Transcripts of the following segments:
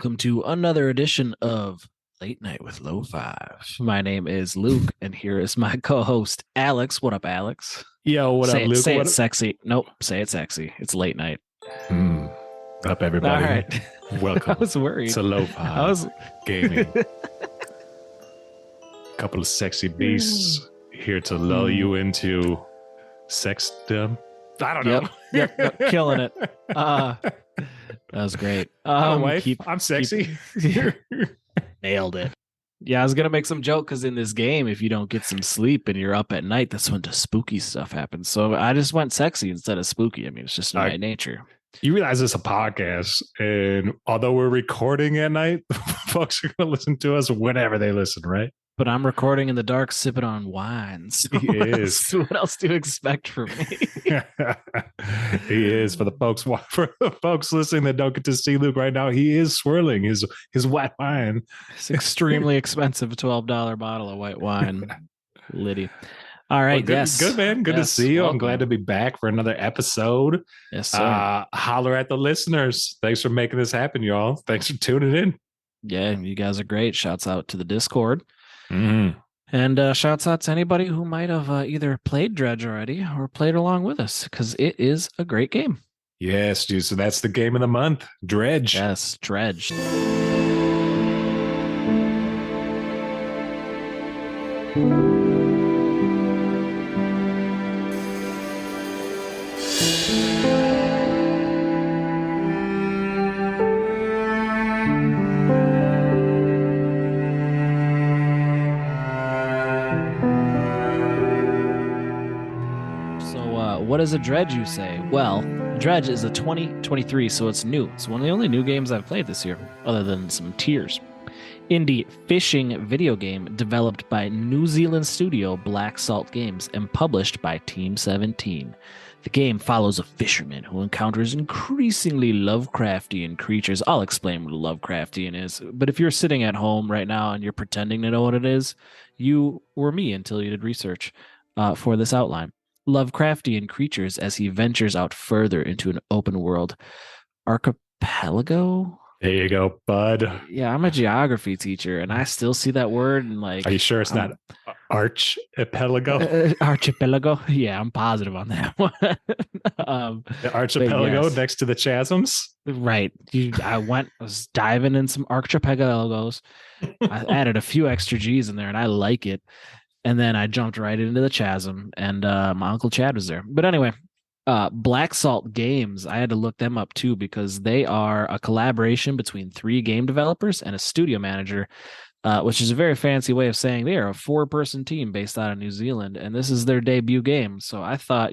welcome to another edition of Late Night with Low Five. My name is Luke, and here is my co-host Alex. What up, Alex? Yo, what up, Luke? Say what it sexy. Nope, say it sexy. It's late night. Up, everybody. All right. Welcome. I was worried. To Lo-Fi Gaming. Couple of sexy beasts here to lull you into sexdom. I don't know. Yep, killing it. That was great. Wife, I'm sexy. Nailed it. Yeah, I was gonna make some joke because in this game, if you don't get some sleep and you're up at night, that's when the spooky stuff happens. So I just went sexy instead of spooky. I mean, it's just in my nature. You realize it's a podcast, and although we're recording at night, folks are gonna listen to us whenever they listen, right? But I'm recording in the dark, sipping on wine. So what else do you expect from me? He is for the folks listening that don't get to see Luke right now. He is swirling his white wine. It's extremely expensive $12 bottle of white wine, Liddy. All right, well, good man. Good to see you. Welcome. I'm glad to be back for another episode. Yes, sir. Holler at the listeners. Thanks for making this happen, y'all. Thanks for tuning in. Yeah, you guys are great. Shouts out to the Discord. Mm-hmm. And shouts out to anybody who might have either played Dredge already or played along with us, because it is a great game. Yes, dude. So that's the game of the month, Dredge. Yes, Dredge. What is a Dredge, you say? Well, Dredge is a 2023, so it's new. It's one of the only new games I've played this year, other than some Tears. Indie fishing video game developed by New Zealand studio Black Salt Games and published by Team 17. The game follows a fisherman who encounters increasingly Lovecraftian creatures. I'll explain what a Lovecraftian is, but if you're sitting at home right now and you're pretending to know what it is, you were me until you did research for this outline. Lovecraftian creatures as he ventures out further into an open world archipelago. There you go, bud. Yeah, I'm a geography teacher, and I still see that word. And like, are you sure it's not archipelago? Archipelago? Yeah, I'm positive on that one. The archipelago next to the chasms, right? I was diving in some archipelagos. I added a few extra G's in there, and I like it. And then I jumped right into the chasm, and my Uncle Chad was there. But anyway, Black Salt Games, I had to look them up too, because they are a collaboration between 3 game developers and a studio manager, which is a very fancy way of saying they are a 4-person team based out of New Zealand, and this is their debut game. So I thought,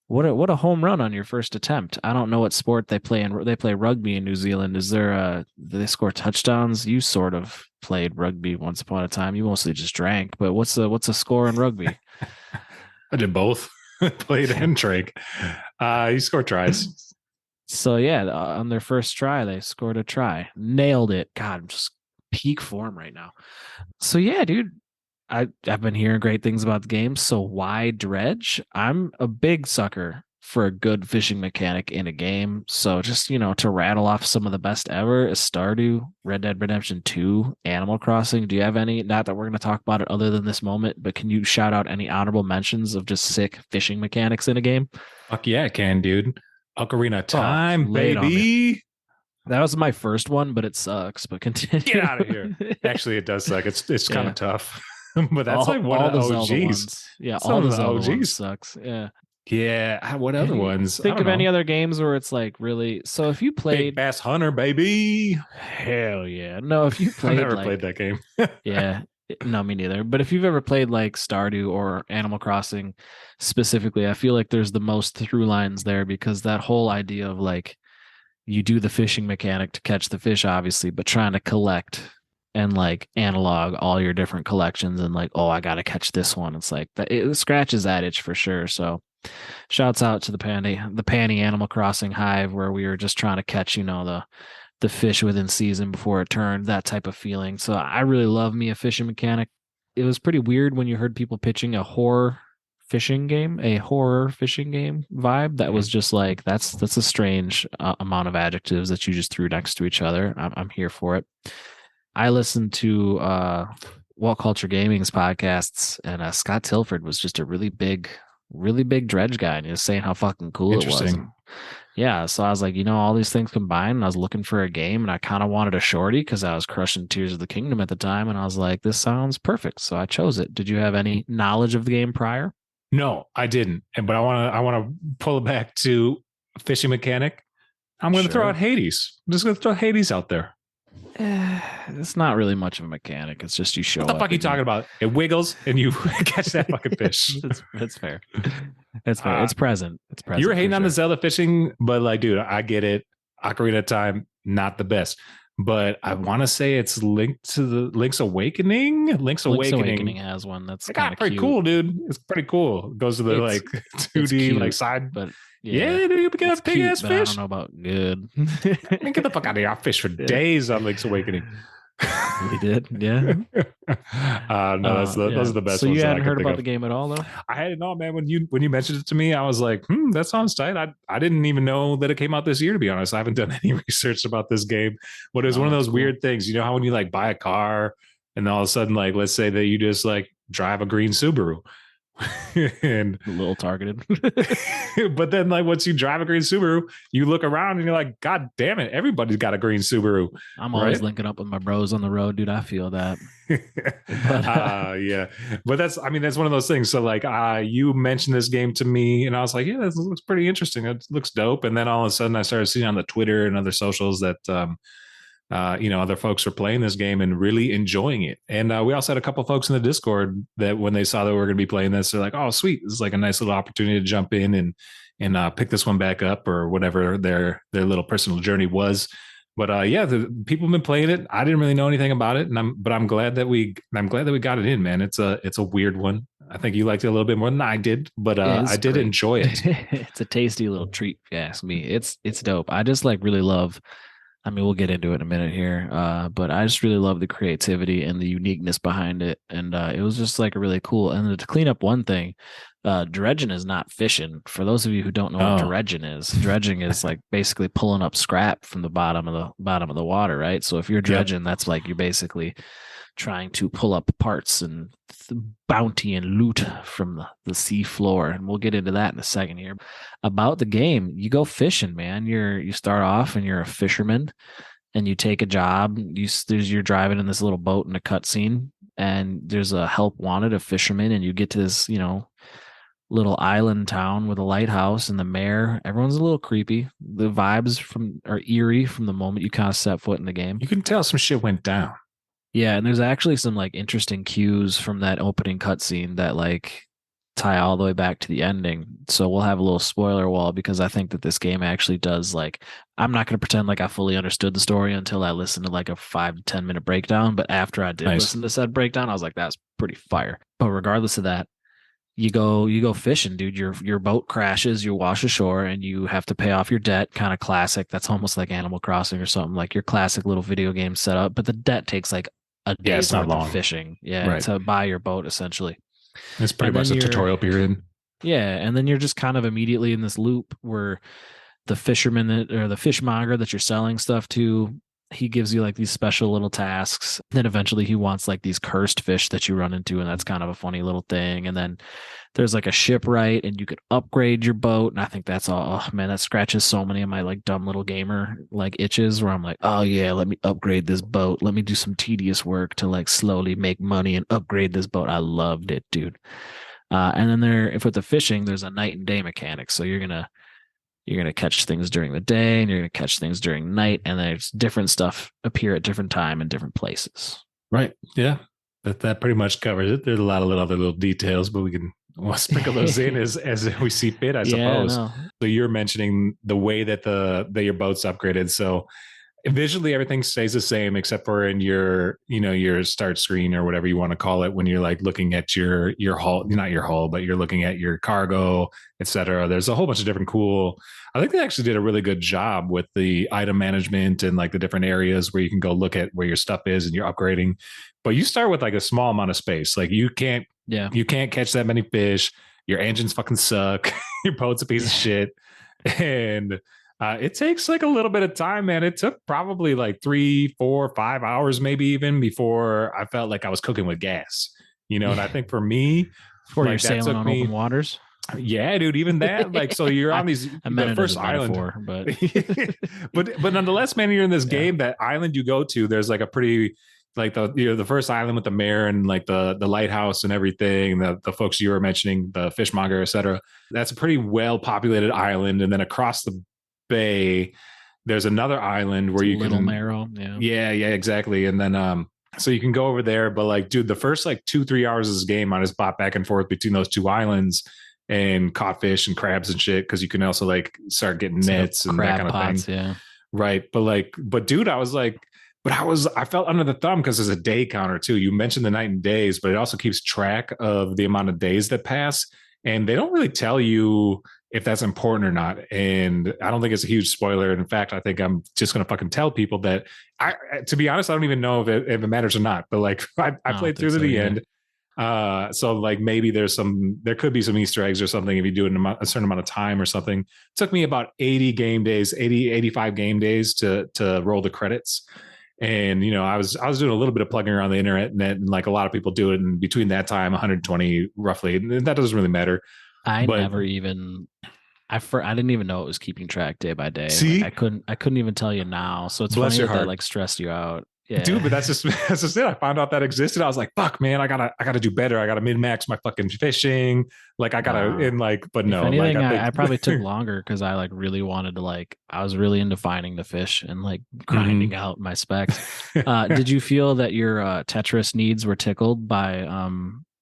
what a home run on your first attempt. I don't know what sport they play in. They play rugby in New Zealand. Do they score touchdowns? You sort of played rugby once upon a time. You mostly just drank, but what's a score in rugby? I did both. Played and drank. You scored tries. So yeah, on their first try, they scored a try. Nailed it. God, I'm just peak form right now. So yeah, dude. I've been hearing great things about the game, so why Dredge? I'm a big sucker for a good fishing mechanic in a game. So just, to rattle off some of the best ever is Stardew, Red Dead Redemption 2, Animal Crossing. Do you have any? Not that we're going to talk about it other than this moment, but can you shout out any honorable mentions of just sick fishing mechanics in a game? Fuck yeah, I can, dude. Ocarina of Time, baby. That was my first one, but it sucks. But continue. Get out of here. Actually, it does suck. It's kind of tough. But that's like one of the OGs. Yeah, all the Zelda ones sucks. Yeah. Yeah. What other ones? Think of any other games where it's like really. So if you played Big Bass Hunter, baby. Hell yeah. No, if you played, I've never played that game. Yeah. No, me neither. But if you've ever played like Stardew or Animal Crossing specifically, I feel like there's the most through lines there, because that whole idea of like you do the fishing mechanic to catch the fish, obviously, but trying to collect and like analog all your different collections and like, oh, I got to catch this one. It's like that. It scratches that itch for sure. So shouts out to the Panty Animal Crossing hive, where we were just trying to catch, the fish within season before it turned, that type of feeling. So I really love me a fishing mechanic. It was pretty weird when you heard people pitching a horror fishing game, a horror fishing game vibe that was just like that's a strange amount of adjectives that you just threw next to each other. I'm here for it. I listened to Walt Culture Gaming's podcasts, and Scott Tilford was just a really big Dredge guy, and he was saying how fucking cool it was. And Interesting. yeah, so I was like, all these things combined, and I was looking for a game, and I kind of wanted a shorty because I was crushing Tears of the Kingdom at the time, and I was like, this sounds perfect, so I chose it. Did you have any knowledge of the game prior? No, I didn't. But I want to pull it back to a fishing mechanic. I'm going to throw out Sure. Hades. I'm just going to throw Hades out there. It's not really much of a mechanic. It's just you show What the up. fuck are you talking about? It wiggles and you catch that fucking fish. It's fair. It's fair. It's present. It's present. You were hating for on the sure. Zelda fishing, but like, dude, I get it. Ocarina of Time, not the best. But I want to say it's linked to the Link's Awakening. Link's Link's Awakening. Awakening has one that's It kind got of pretty cute. cool, dude. It's pretty cool. It goes to the It's like it's 2D like cute, side. but yeah, Yeah, dude, you get it's a big cute, ass but I don't fish. know about good. I mean, get the fuck out of here. I fished for Yeah. days on Link's Awakening. We did, yeah. No, those Yeah. are the best So ones you that I hadn't can heard think about of. the game at all, though? I hadn't know, man. When you mentioned it to me, I was like, that sounds tight. I didn't even know that it came out this year, to be honest. I haven't done any research about this game. But it was Oh, one of that's those cool. weird things. You know how when you like buy a car and all of a sudden, like, let's say that you just like drive a green Subaru. and A little targeted. but then like once you drive a green Subaru, you look around and you're like, God damn it, everybody's got a green Subaru, I'm always right? linking up with my bros on the road, dude. I feel that. But Yeah, but that's one of those things. So like you mentioned this game to me and I was like, yeah, this looks pretty interesting, it looks dope. And then all of a sudden I started seeing on the Twitter and other socials that other folks were playing this game and really enjoying it. And we also had a couple folks in the Discord that when they saw that we were going to be playing this, they're like, "Oh, sweet! This is like a nice little opportunity to jump in and pick this one back up or whatever their little personal journey was." But yeah, the people have been playing it. I didn't really know anything about it, and I'm glad that we got it in, man. It's a weird one. I think you liked it a little bit more than I did, but yeah, I it's did great. enjoy it. It's a tasty little treat, if you ask me. It's dope. I just like really love. I mean, we'll get into it in a minute here, but I just really love the creativity and the uniqueness behind it, and it was just like a really cool. And to clean up one thing, dredging is not fishing. For those of you who don't know what Oh, dredging is like basically pulling up scrap from the bottom of the water, right? So if you're yep. dredging, that's like you're basically trying to pull up parts and bounty and loot from the sea floor, and we'll get into that in a second here. About the game, you go fishing, man. You start off and you're a fisherman, and you take a job. You're driving in this little boat in a cutscene, and there's a help wanted, a fisherman, and you get to this little island town with a lighthouse and the mayor. Everyone's a little creepy. The vibes from are eerie from the moment you kind of set foot in the game. You can tell some shit went down. Yeah, and there's actually some like interesting cues from that opening cutscene that like tie all the way back to the ending. So we'll have a little spoiler wall because I think that this game actually does like I'm not going to pretend like I fully understood the story until I listened to like a 5 to 10 minute breakdown. But after I did Nice. listen to said breakdown, I was like, that's pretty fire. But regardless of that, you go fishing, dude. Your boat crashes, you wash ashore, and you have to pay off your debt. Kind of classic. That's almost like Animal Crossing or something, like your classic little video game setup. But the debt takes like a Yeah, day's it's not worth of long. fishing. Yeah, Right. to buy your boat essentially. It's pretty And then much a you're tutorial period. yeah, and then you're just kind of immediately in this loop where the fisherman or the fishmonger that you're selling stuff to, he gives you like these special little tasks. Then eventually he wants like these cursed fish that you run into, and that's kind of a funny little thing. And then there's like a shipwright, and you could upgrade your boat. And I think that's all. Oh man, that scratches so many of my like dumb little gamer like itches where I'm like, oh yeah, let me upgrade this boat. Let me do some tedious work to like slowly make money and upgrade this boat. I loved it, dude. And then if with the fishing, there's a night and day mechanic. So you're gonna catch things during the day, and you're gonna catch things during night, and there's different stuff appear at different time in different places. Right. Yeah. That pretty much covers it. There's a lot of other little details, but we'll sprinkle those in as we see fit, I Yeah, suppose. no, So you're mentioning the way that that your boat's upgraded. So visually everything stays the same except for in your start screen or whatever you want to call it when you're like looking at your hull, not your hull, but you're looking at your cargo, etc. There's a whole bunch of different cool. I think they actually did a really good job with the item management and like the different areas where you can go look at where your stuff is and you're upgrading. But you start with like a small amount of space. Like yeah, you can't catch that many fish. your engines fucking suck, your boat's a piece of shit, and it takes like a little bit of time, man. It took probably like 3, 4, 5 hours, maybe even before I felt like I was cooking with gas. And I think for me, Before you're like that sailing took on open me, waters. yeah, dude, even that, like, so you're I, on these, I the meant it as first a island, metaphor, but but nonetheless, man, you're in this yeah, game, that island you go to, there's like a pretty, like the first island with the mayor and like the lighthouse and everything, the folks you were mentioning, the fishmonger, etc. That's a pretty well populated island, and then across the bay, there's another island it's where a you little can, narrow. Yeah, yeah, exactly, and then so you can go over there, but like, dude, the first like 2, 3 hours of this game, I just bought back and forth between those two islands and caught fish and crabs and shit, because you can also like start getting it's like nets and that crab kind of thing. pots. Yeah, Right. But dude, I was like, I felt under the thumb because there's a day counter too. You mentioned the night and days, but it also keeps track of the amount of days that pass. And they don't really tell you if that's important or not. And I don't think it's a huge spoiler. And in fact, I think I'm just going to fucking tell people that to be honest, I don't even know if it matters or not, but like, I I don't played think through to so the either. end. So like maybe there could be some Easter eggs or something if you do it in a certain amount of time or something. It took me about 80 game days, 85 game days to roll the credits. And I was doing a little bit of plugging around the internet, and like a lot of people do it. And between that time, 120 roughly, and that doesn't really matter. I But never even I didn't even know it was keeping track day by day. Like see, I couldn't even tell you now. So it's bless funny your that heart, like stressed you out. dude. Yeah. But that's just that's just it. I found out that existed. I was like, fuck, man, I gotta do better. I gotta min max my fucking fishing. Like I gotta, Nah. and like, but If no, like anything, I think. I probably took longer because I like really wanted to like I was really into finding the fish and like grinding Mhm. out my specs. Did you feel that your Tetris needs were tickled by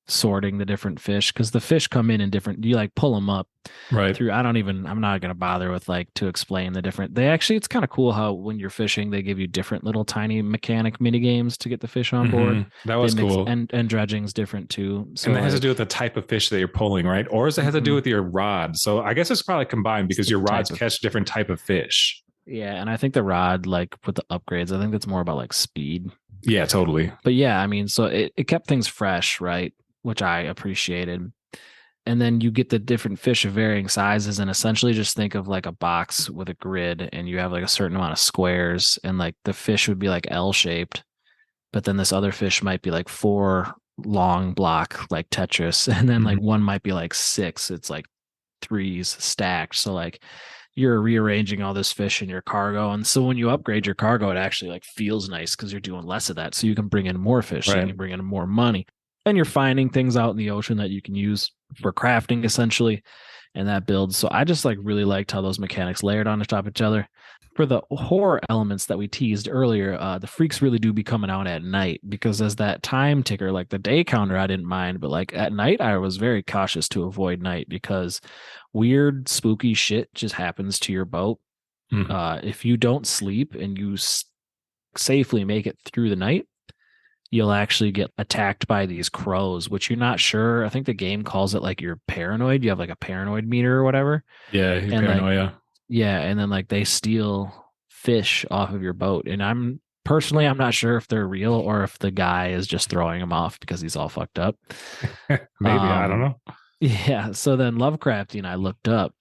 sorting the different fish? Because the fish come in different. You like pull them up Right. through. I'm not gonna bother with like to explain the different. They actually, it's kind of cool how when you're fishing, they give you different little tiny mechanic mini games to get the fish on board. That They was mix cool. and dredging's different too. And So that has to do with like. the type of fish that you're pulling, right? Or does it have to do Mhm. with your rod? So I guess it's probably combined It's because the your rods type of catch different type of fish. Yeah, and I think the rod, like with the upgrades, I think that's more about like speed. Yeah, totally. But yeah, I mean, so it kept things fresh, right? Which I appreciated. And then you get the different fish of varying sizes, and essentially just think of like a box with a grid, and you have like a certain amount of squares, and like the fish would be like L shaped, but then this other fish might be like four long block like Tetris, and then Mhm. like one might be like six. It's like threes stacked. So like you're rearranging all this fish in your cargo. And so when you upgrade your cargo, it actually like feels nice because you're doing less of that. So you can bring in more fish, so you Right. can bring in more money. And you're finding things out in the ocean that you can use for crafting essentially. And that builds. So I just like really liked how those mechanics layered on top of each other. For the horror elements that we teased earlier, the freaks really do be coming out at night because as that time ticker, like the day counter, I didn't mind, but like at night, I was very cautious to avoid night because weird, spooky shit just happens to your boat. Mhm. If you don't sleep and you safely make it through the night, you'll actually get attacked by these crows, which you're not sure. I think the game calls it like you're paranoid. You have like a paranoid meter or whatever. Yeah, your And like, paranoia. yeah. And then like they steal fish off of your boat. And I'm not sure if they're real or if the guy is just throwing them off because he's all fucked up. Maybe, I don't Um, know. yeah. So then Lovecraftian, I looked up,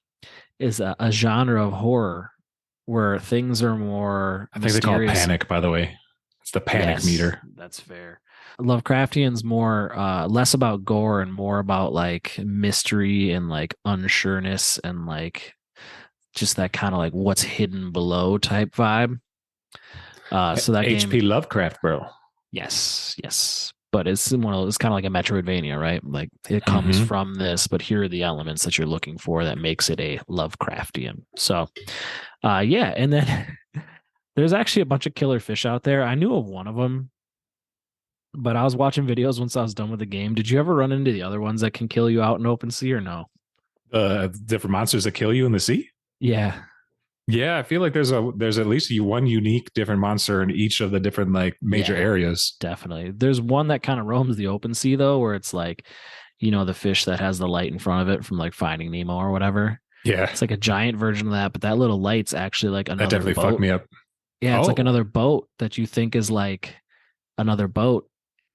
is a genre of horror where things are more I think they call it mysterious. panic, by the way. It's the panic Yes, meter. that's fair. Lovecraftian's more less about gore and more about like mystery and like unsureness and like just that kind of like what's hidden below type vibe. So that HP game, Lovecraft, bro. yes, yes. But it's kind of like a Metroidvania, right? Like it comes Hmm. from this, but here are the elements that you're looking for that makes it a Lovecraftian. So yeah, and then there's actually a bunch of killer fish out there. I knew of one of them, but I was watching videos once I was done with the game. Did you ever run into the other ones that can kill you out in open sea or no? Different monsters that kill you in the sea. Yeah. Yeah, I feel like there's at least one unique different monster in each of the different like major Yeah, areas. definitely. There's one that kind of roams the open sea though, where it's like, the fish that has the light in front of it from like Finding Nemo or whatever. Yeah, It's like a giant version of that, but that little light's actually like that another definitely fucked boat. me up. Yeah, it's like Oh, another boat that you think is like another boat,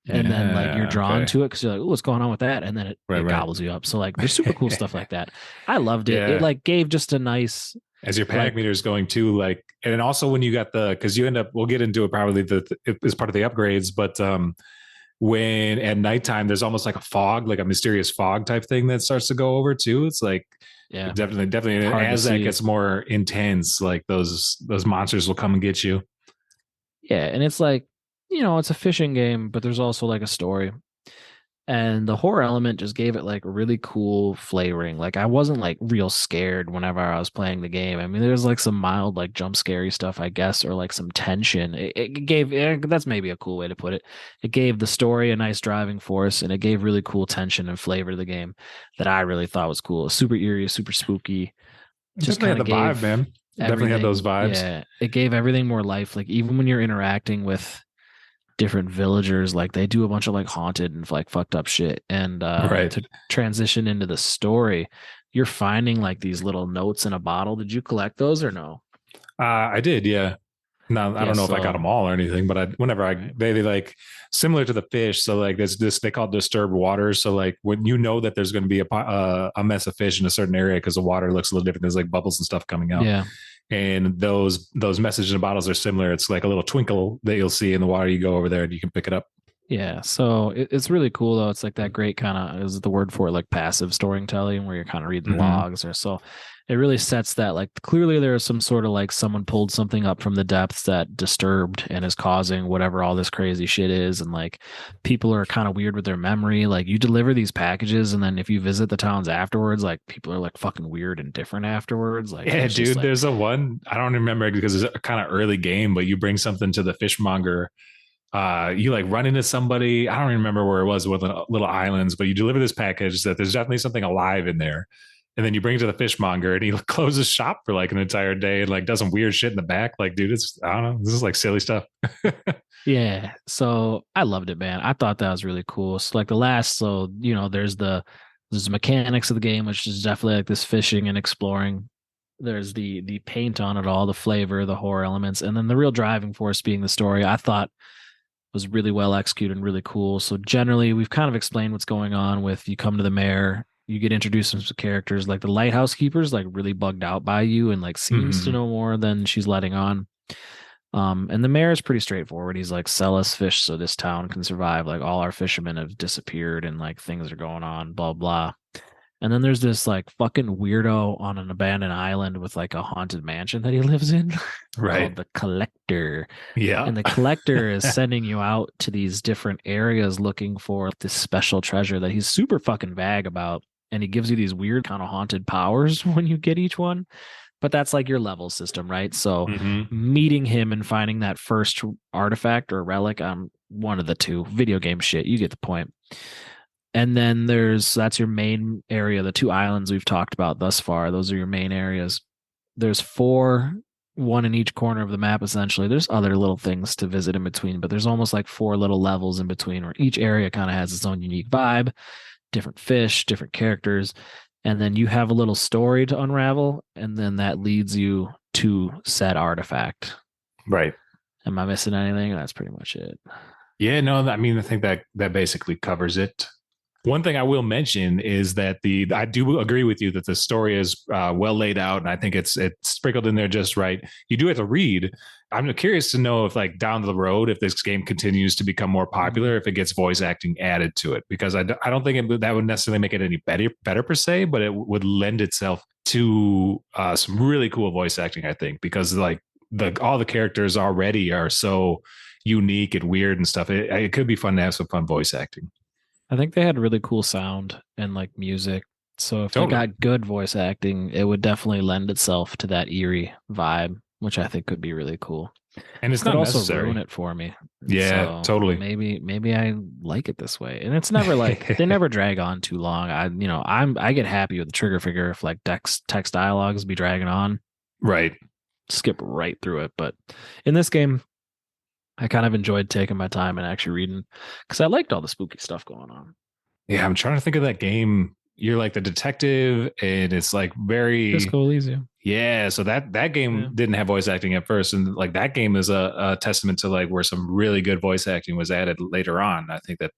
And then like you're Yeah. drawn Okay. to it because you're like, oh, what's going on with that? And then Right. it Right. gobbles you up. So like there's super cool stuff like that. I loved it. It Yeah. like gave just a nice As your panic like meter is going too, like, and then also when you got the, because you end up, we'll get into it probably as part of the upgrades, but when at nighttime there's almost like a fog, like a mysterious fog type thing that starts to go over too. It's like yeah, definitely hard to as that see. gets more intense, like those monsters will come and get you. Yeah, and it's like, it's a fishing game, but there's also like a story. And the horror element just gave it like really cool flavoring. Like I wasn't like real scared whenever I was playing the game. I mean, there's like some mild like jump scary stuff, I guess, or like some tension. It gave that's maybe a cool way to put it. It gave the story a nice driving force, and it gave really cool tension and flavor to the game that I really thought was cool. Super eerie, super spooky. It Just definitely kind had of the vibe, gave man. It definitely had those everything. vibes. Yeah, it gave everything more life. Like even when you're interacting with different villagers, like they do a bunch of like haunted and like fucked up shit. And Right. to transition into the story, you're finding like these little notes in a bottle. Did you collect those or no? I did, yeah. No, I Yeah, don't know if I got so them all or anything, but whenever right. they like similar to the fish. So like there's this, they call it disturbed waters. So like when you know that there's going to be a mess of fish in a certain area because the water looks a little different, there's like bubbles and stuff coming out. Yeah. And those messages in bottles are similar. It's like a little twinkle that you'll see in the water. You go over there and you can pick it up. Yeah, so it's really cool though. It's like that great kind of is the word for it, like passive storytelling, where you're kind of reading Mm-hmm. logs or so. It really sets that like clearly there is some sort of like someone pulled something up from the depths that disturbed and is causing whatever all this crazy shit is, and like people are kind of weird with their memory. Like you deliver these packages, and then if you visit the towns afterwards, like people are like fucking weird and different afterwards. Like Yeah, there's just dude. like There's a one I don't remember because it's a kind of early game, but you bring something to the fishmonger. You like run into somebody. I don't remember where it was with little islands, but you deliver this package that there's definitely something alive in there. And then you bring it to the fishmonger and he closes shop for like an entire day and like does some weird shit in the back. Like, dude, it's, I don't know. This is like silly stuff. yeah, so I loved it, man. I thought that was really cool. So like the last, so there's the mechanics of the game, which is definitely like this fishing and exploring. There's the paint on it all, the flavor, the horror elements, and then the real driving force being the story. I thought was really well executed and really cool. So generally, we've kind of explained what's going on with you come to the mayor, you get introduced to some characters like the lighthouse keeper's like really bugged out by you and like seems to Mm-hmm. know more than she's letting on. And the mayor is pretty straightforward. He's like, sell us fish so this town can survive. Like all our fishermen have disappeared and like things are going on, blah blah. And then there's this like fucking weirdo on an abandoned island with like a haunted mansion that he lives in Right. called the Collector. Yeah. And the Collector is sending you out to these different areas looking for this special treasure that he's super fucking vague about. And he gives you these weird kind of haunted powers when you get each one. But that's like your level system, right? So Mm-hmm. meeting him and finding that first artifact or relic, one of the two. Video game shit. You get the point. And then that's your main area, the two islands we've talked about thus far. Those are your main areas. There's four, one in each corner of the map, essentially. There's other little things to visit in between, but there's almost like four little levels in between where each area kind of has its own unique vibe, different fish, different characters. And then you have a little story to unravel, and then that leads you to said artifact. Right. Am I missing anything? That's pretty much it. Yeah, no, I mean, I think that basically covers it. One thing I will mention is that I do agree with you that the story is well laid out, and I think it's sprinkled in there just right. You do have to read. I'm curious to know if like down the road, if this game continues to become more popular, if it gets voice acting added to it, because I don't think that would necessarily make it any better per se, but it would lend itself to some really cool voice acting. I think because like all the characters already are so unique and weird and stuff. It could be fun to have some fun voice acting. I think they had really cool sound and like music. So if they Totally. got good voice acting, it would definitely lend itself to that eerie vibe, which I think could be really cool. And it's Could not also ruin necessary. it for me. Yeah, So totally. maybe I like it this way. And it's never like they never drag on too long. I get happy with the trigger figure if like text dialogues be dragging on, Right. skip right through it. But in this game, I kind of enjoyed taking my time and actually reading because I liked all the spooky stuff going on. Yeah, I'm trying to think of that game. You're like the detective, and it's like very Disco Elysium. Yeah, so that game Yeah. didn't have voice acting at first, and like that game is a testament to like where some really good voice acting was added later on. I think that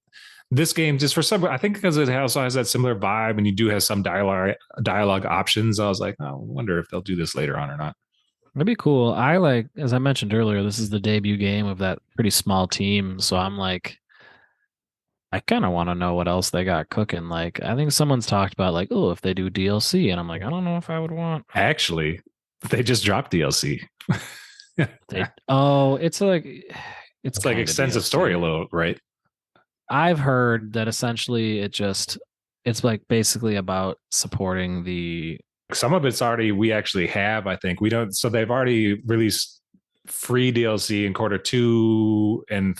this game just for some, I think because it also has that similar vibe, and you do have some dialogue options. I was like, oh, I wonder if they'll do this later on or not. That'd be cool. I like, as I mentioned earlier, this is the debut game of that pretty small team. So I'm like, I kind of want to know what else they got cooking. Like, I think someone's talked about like, oh, if they do DLC, and I'm like, I don't know if I would want. Actually, they just dropped DLC. Oh, it's like, it's It's like kind of extensive story a DLC. little, right? I've heard that essentially it's like basically about supporting the. Some of it's already we actually have. I think we don't. So they've already released free DLC in quarter 2 and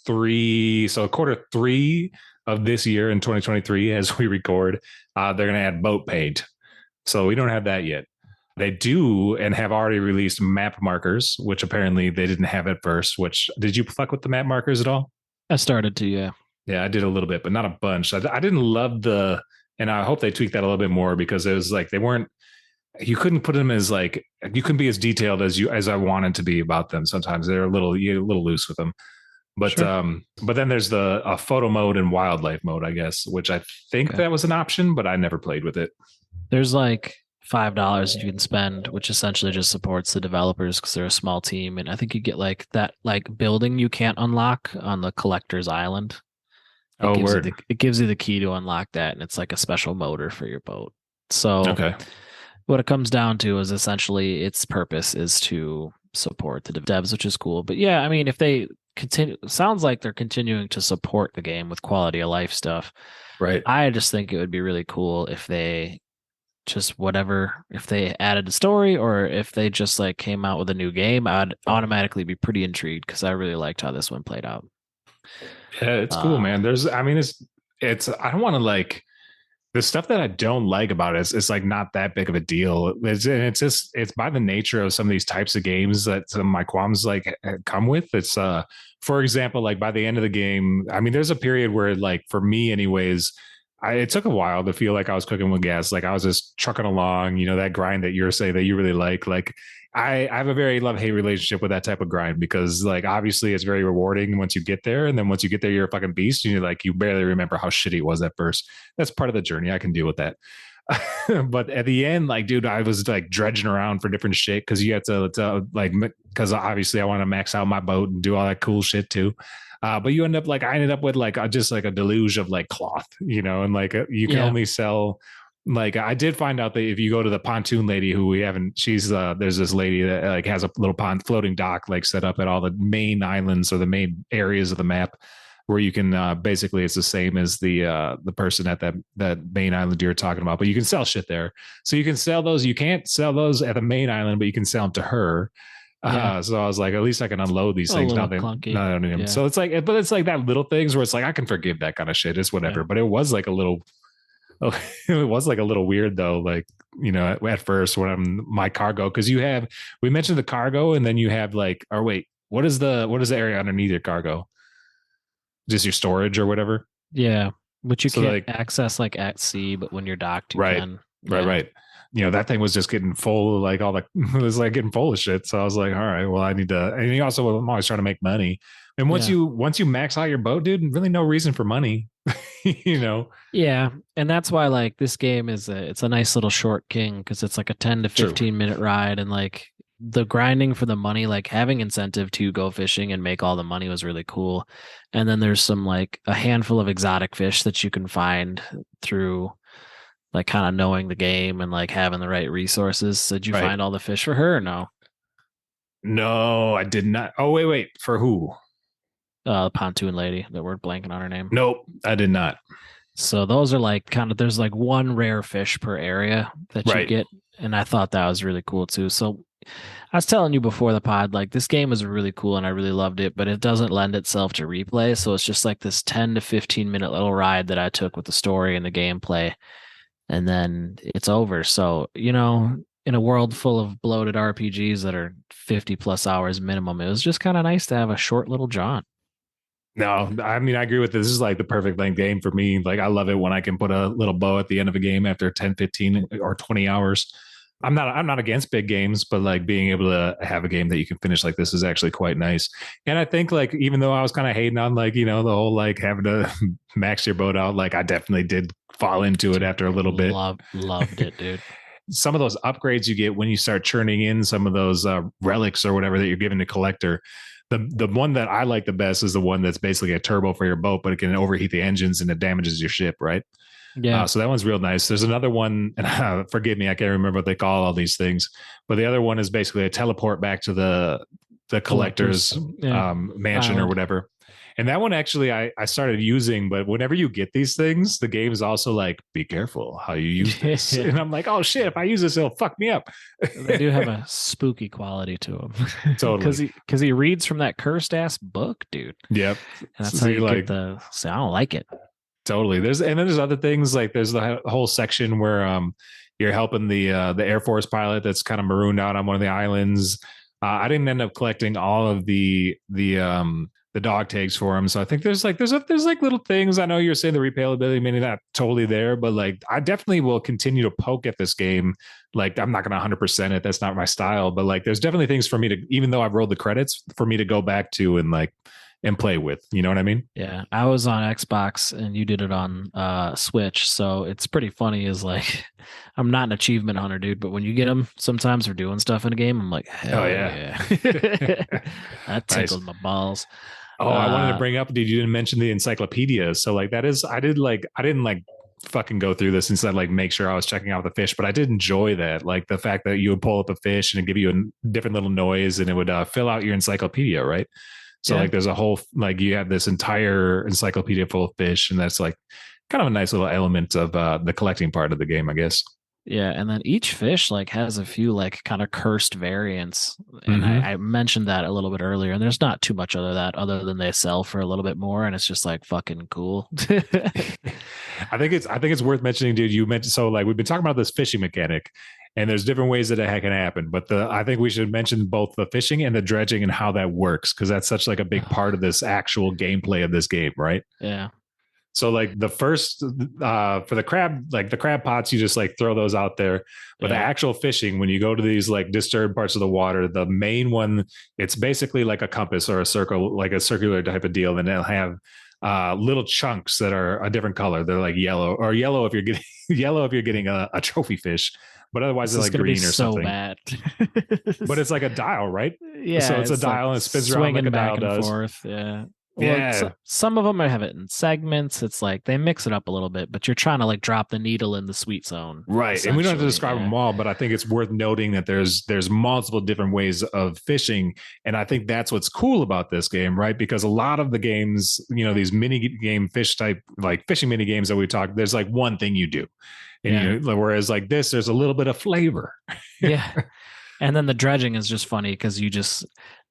3. So quarter 3 of this year in 2023, as we record, they're going to add boat paint. So we don't have that yet. They do and have already released map markers, which apparently they didn't have at first. Which did you fuck with the map markers at all? I started to, yeah. Yeah, I did a little bit, but not a bunch. I didn't love and I hope they tweak that a little bit more because it was like they weren't. You couldn't put them as like you couldn't be as detailed as I wanted to be about them. Sometimes they're a little loose with them. Sure. But then there's the photo mode and wildlife mode, I guess, which I think Okay. that was an option, but I never played with it. There's like $5 you can spend, which essentially just supports the developers because they're a small team. And I think you get like that like building you can't unlock on the collector's island. Oh, word. It gives you the key to unlock that, and it's like a special motor for your boat. So Okay. what it comes down to is essentially its purpose is to support the devs, which is cool. But yeah, I mean, if they continue, sounds like they're continuing to support the game with quality of life stuff. Right. I just think it would be really cool if they just whatever, if they added a story or if they just like came out with a new game, I'd automatically be pretty intrigued because I really liked how this one played out. Yeah, it's cool, Um, man. I mean, I don't want to like, the stuff that I don't like about it is like not that big of a deal. It's by the nature of some of these types of games that some of my qualms like come with. It's for example, like by the end of the game, I mean, there's a period where like for me anyways, it took a while to feel like I was cooking with gas. Like I was just trucking along, that grind that you're saying that you really like. Like I have a very love hate relationship with that type of grind because like obviously it's very rewarding once you get there, and then once you get there, you're a fucking beast, and you're like you barely remember how shitty it was at first. That's part of the journey. I can deal with that. But at the end, like, dude, I was like dredging around for different shit because you have to like, because obviously I want to max out my boat and do all that cool shit too. But you end up like, I ended up with like just like a deluge of like cloth, and like you can yeah, only sell. Like I did find out that if you go to the pontoon lady who we haven't, there's this lady that like has a little pond floating dock like set up at all the main islands or the main areas of the map where you can basically it's the same as the person at that main island you're talking about, but you can sell shit there. So you can sell those. You can't sell those at the main island, but you can sell them to her. yeah, So I was like, at least I can unload these a things little now. clunky. Not only him. Yeah, So it's like, but it's like that little things where it's like I can forgive that kind of shit. It's yeah. whatever. But it was like a little, it was like a little weird though. Like at first when my cargo, because we mentioned the cargo, and then you have like, or wait, what is the area underneath your cargo? Just your storage or whatever. Yeah, which you So can't like, access like at sea, but when you're docked, you right, can. right, Yeah, right. That thing was just getting full of like all the it was like getting full of shit. So I was like, all right, well, I need to. And also, I'm always trying to make money. And yeah, once you max out your boat, dude, really no reason for money. you know, yeah. And that's why like this game it's a nice little short king because it's like a 10 to true, 15 minute ride, and like the grinding for the money, like having incentive to go fishing and make all the money was really cool. And then there's some like a handful of exotic fish that you can find through like kind of knowing the game and like having the right resources. Did you right? find all the fish for her or no? No, I did not. Oh, wait, for who? The pontoon lady that we're blanking on her name. Nope, I did not. So those are like kind of there's like one rare fish per area that you Right, get, and I thought that was really cool too. So I was telling you before the pod, like this game is really cool and I really loved it, but it doesn't lend itself to replay. So it's just like this 10 to 15 minute little ride that I took with the story and the gameplay, and then it's over. So, in a world full of bloated RPGs that are 50 plus hours minimum, it was just kind of nice to have a short little jaunt. no, I mean, I agree with this. This is like the perfect length game for me. Like, I love it when I can put a little bow at the end of a game after 10, 15, or 20 hours. I'm not against big games, but like being able to have a game that you can finish like this is actually quite nice. And I think like even though I was kind of hating on like, the whole like having to max your boat out, like I definitely did fall into it Dude, after a little bit. loved it, dude. Some of those upgrades you get when you start churning in some of those relics or whatever that you're giving to collector. The one that I like the best is the one that's basically a turbo for your boat, but it can overheat the engines and it damages your ship, right? Yeah, So that one's real nice. There's another one, and forgive me, I can't remember what they call all these things, but the other one is basically a teleport back to the collector's collectors. Yeah, mansion or island. whatever. And that one actually I started using, but whenever you get these things, the game is also like, be careful how you use this. Yeah, And I'm like, oh shit, if I use this, it'll fuck me up. they do have a spooky quality to them because Totally. he reads from that cursed ass book, dude, Yep. and that's So how you're you get like, the. So I don't like it. totally. There's other things like there's the whole section where you're helping the Air Force pilot that's kind of marooned out on one of the islands. I didn't end up collecting all of the dog tags for him, so I think there's like little things. I know you're saying the replayability maybe not totally there, but like I definitely will continue to poke at this game. Like I'm not going to 100% it. That's not my style, but like there's definitely things for me to, even though I've rolled the credits, for me to go back to and play with. You know what I mean? Yeah, I was on Xbox and you did it on Switch, so it's pretty funny. Is like, I'm not an achievement hunter, dude, but when you get them, sometimes for doing stuff in a game, I'm like, Oh hell yeah. yeah, that Nice. tickled my balls. Oh, I wanted to Uh, bring up, did you didn't mention the encyclopedia. So like that is I didn't like fucking go through this and said like make sure I was checking out the fish, but I did enjoy that. Like the fact that you would pull up a fish and it'd give you a different little noise and it would fill out your encyclopedia, right? So yeah, like there's a whole like you have this entire encyclopedia full of fish, and that's like kind of a nice little element of the collecting part of the game, I guess. yeah, and then each fish like has a few like kind of cursed variants, and Mm-hmm. I mentioned that a little bit earlier. And there's not too much other that other than they sell for a little bit more, and it's just like fucking cool. I think it's worth mentioning, dude. You mentioned so like we've been talking about this fishing mechanic, and there's different ways that it can happen. But I think we should mention both the fishing and the dredging and how that works because that's such like a big part of this actual gameplay of this game, right? Yeah, So like the first for the crab, like the crab pots, you just like throw those out there. But the yeah, actual fishing, when you go to these like disturbed parts of the water, the main one, it's basically like a compass or a circle, like a circular type of deal, and they'll have little chunks that are a different color. They're like yellow if you're getting yellow if you're getting a trophy fish, but otherwise this they're is like gonna be green or so something. bad. But it's like a dial, right? So Yeah, it's a it's like dial and it spins around like swinging a dial back and does. forth. Yeah. Well, Yeah, some of them have it in segments. It's like they mix it up a little bit, but you're trying to like drop the needle in the sweet zone, right. And we don't have to essentially. describe Yeah. them all, but I think it's worth noting that there's multiple different ways of fishing. And I think that's what's cool about this game, right? Because a lot of the games, these mini game fish type, like fishing mini games that we talk, there's like one thing you do. And Yeah. whereas like this, there's a little bit of flavor. Yeah. And then the dredging is just funny because you just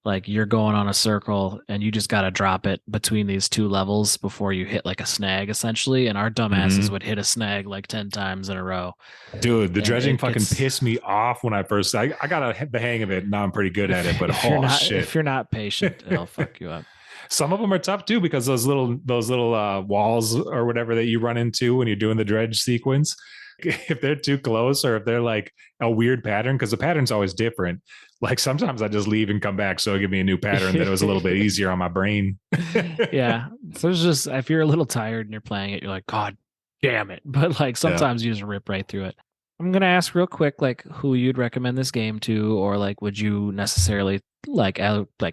like you're going on a circle and you just got to drop it between these two levels before you hit like a snag essentially. And our dumbasses Mm-hmm. would hit a snag like 10 times in a row. Dude, the And dredging it fucking gets, pissed me off when I got the hang of it. Now I'm pretty good at it, but if you're oh not, shit. if you're not patient, it'll fuck you up. Some of them are tough too because those little walls or whatever that you run into when you're doing the dredge sequence, if they're too close or if they're like a weird pattern, because the pattern's always different. Like sometimes I just leave and come back, so it give me a new pattern that it was a little bit easier on my brain. Yeah. So it's just if you're a little tired and you're playing it, you're like, God damn it. But like Yeah. sometimes you just rip right through it. I'm gonna ask real quick, like who you'd recommend this game to, or like would you necessarily like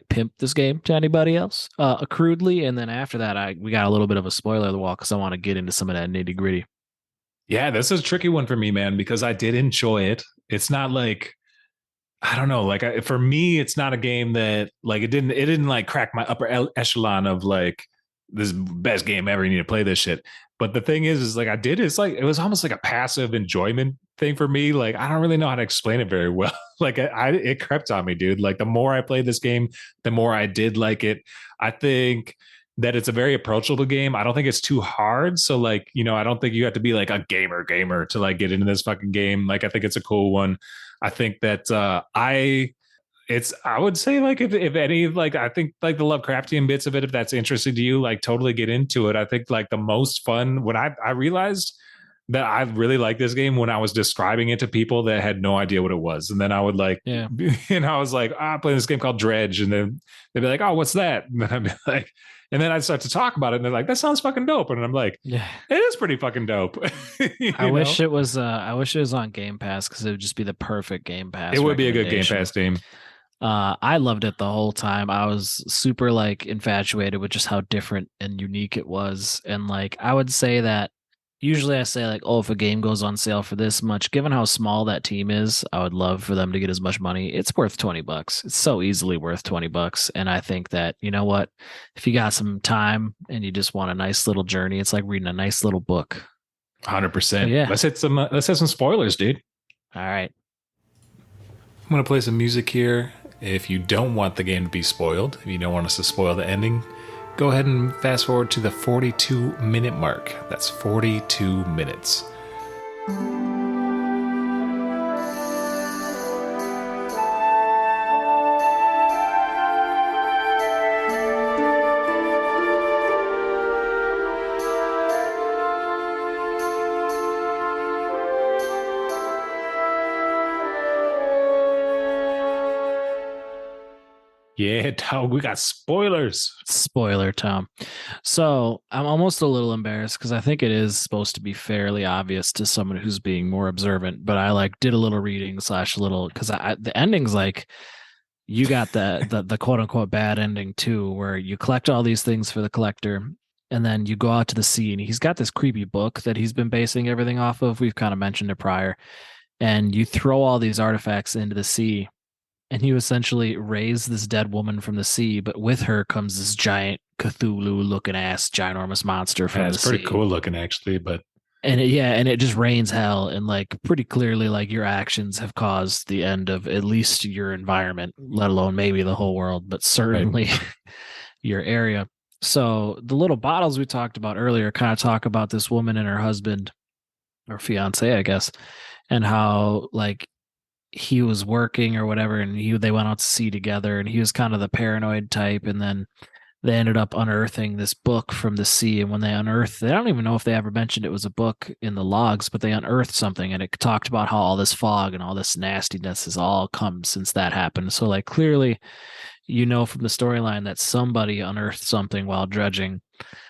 pimp this game to anybody else, crudely, and then after that, we got a little bit of a spoiler of the wall because I want to get into some of that nitty gritty. Yeah, this is a tricky one for me, man, because I did enjoy it. It's not like I don't know, like for me, it's not a game that like it didn't like crack my upper echelon of like this is best game ever. You need to play this shit. But the thing is like it's like it was almost like a passive enjoyment thing for me. Like I don't really know how to explain it very well. Like it crept on me, dude. Like the more I played this game, the more I did like it. I think that it's a very approachable game. I don't think it's too hard. So like, I don't think you have to be like a gamer to like get into this fucking game. Like I think it's a cool one. I think that I would say like if any like I think like the Lovecraftian bits of it, if that's interesting to you, like totally get into it. I think like the most fun when I realized that I really like this game when I was describing it to people that had no idea what it was. And then I would like, Yeah. and I was like, I'm playing this game called Dredge. And then they'd be like, oh, what's that? And then I'd be like, and then I'd start to talk about it. And they're like, that sounds fucking dope. And I'm like, Yeah. it is pretty fucking dope. I you wish know, it was I wish it was on Game Pass because it would just be the perfect Game it Pass would be a good Game recommendation. Pass game. I loved it the whole time. I was super like infatuated with just how different and unique it was. And like I would say that usually I say like, oh, if a game goes on sale for this much, given how small that team is, I would love for them to get as much money. It's worth $20. It's so easily worth $20. And I think that, you know what, if you got some time and you just want a nice little journey, it's like reading a nice little book. 100%. Yeah. Let's hit some spoilers, dude. All right. I'm going to play some music here. If you don't want the game to be spoiled, if you don't want us to spoil the ending, go ahead and fast forward to the 42-minute mark. That's 42 minutes. Yeah, dog, we got spoilers. Spoiler, Tom. So I'm almost a little embarrassed because I think it is supposed to be fairly obvious to someone who's being more observant. But I like did a little reading slash little because the ending's like you got the quote unquote bad ending too, where you collect all these things for the collector, and then you go out to the sea, and he's got this creepy book that he's been basing everything off of. We've kind of mentioned it prior, and you throw all these artifacts into the sea and you essentially raise this dead woman from the sea, but with her comes this giant Cthulhu looking ass ginormous monster Yeah, from it's the pretty sea. cool looking, actually, but And it just rains hell and like pretty clearly like your actions have caused the end of at least your environment, let alone maybe the whole world, but right. certainly your area. So the little bottles we talked about earlier kind of talk about this woman and her husband or fiance, I guess, and how like he was working or whatever, and they went out to sea together, and he was kind of the paranoid type, and then they ended up unearthing this book from the sea. And when they unearthed, they don't even know if they ever mentioned it was a book in the logs, but they unearthed something, and it talked about how all this fog and all this nastiness has all come since that happened. So like clearly, you know from the storyline that somebody unearthed something while dredging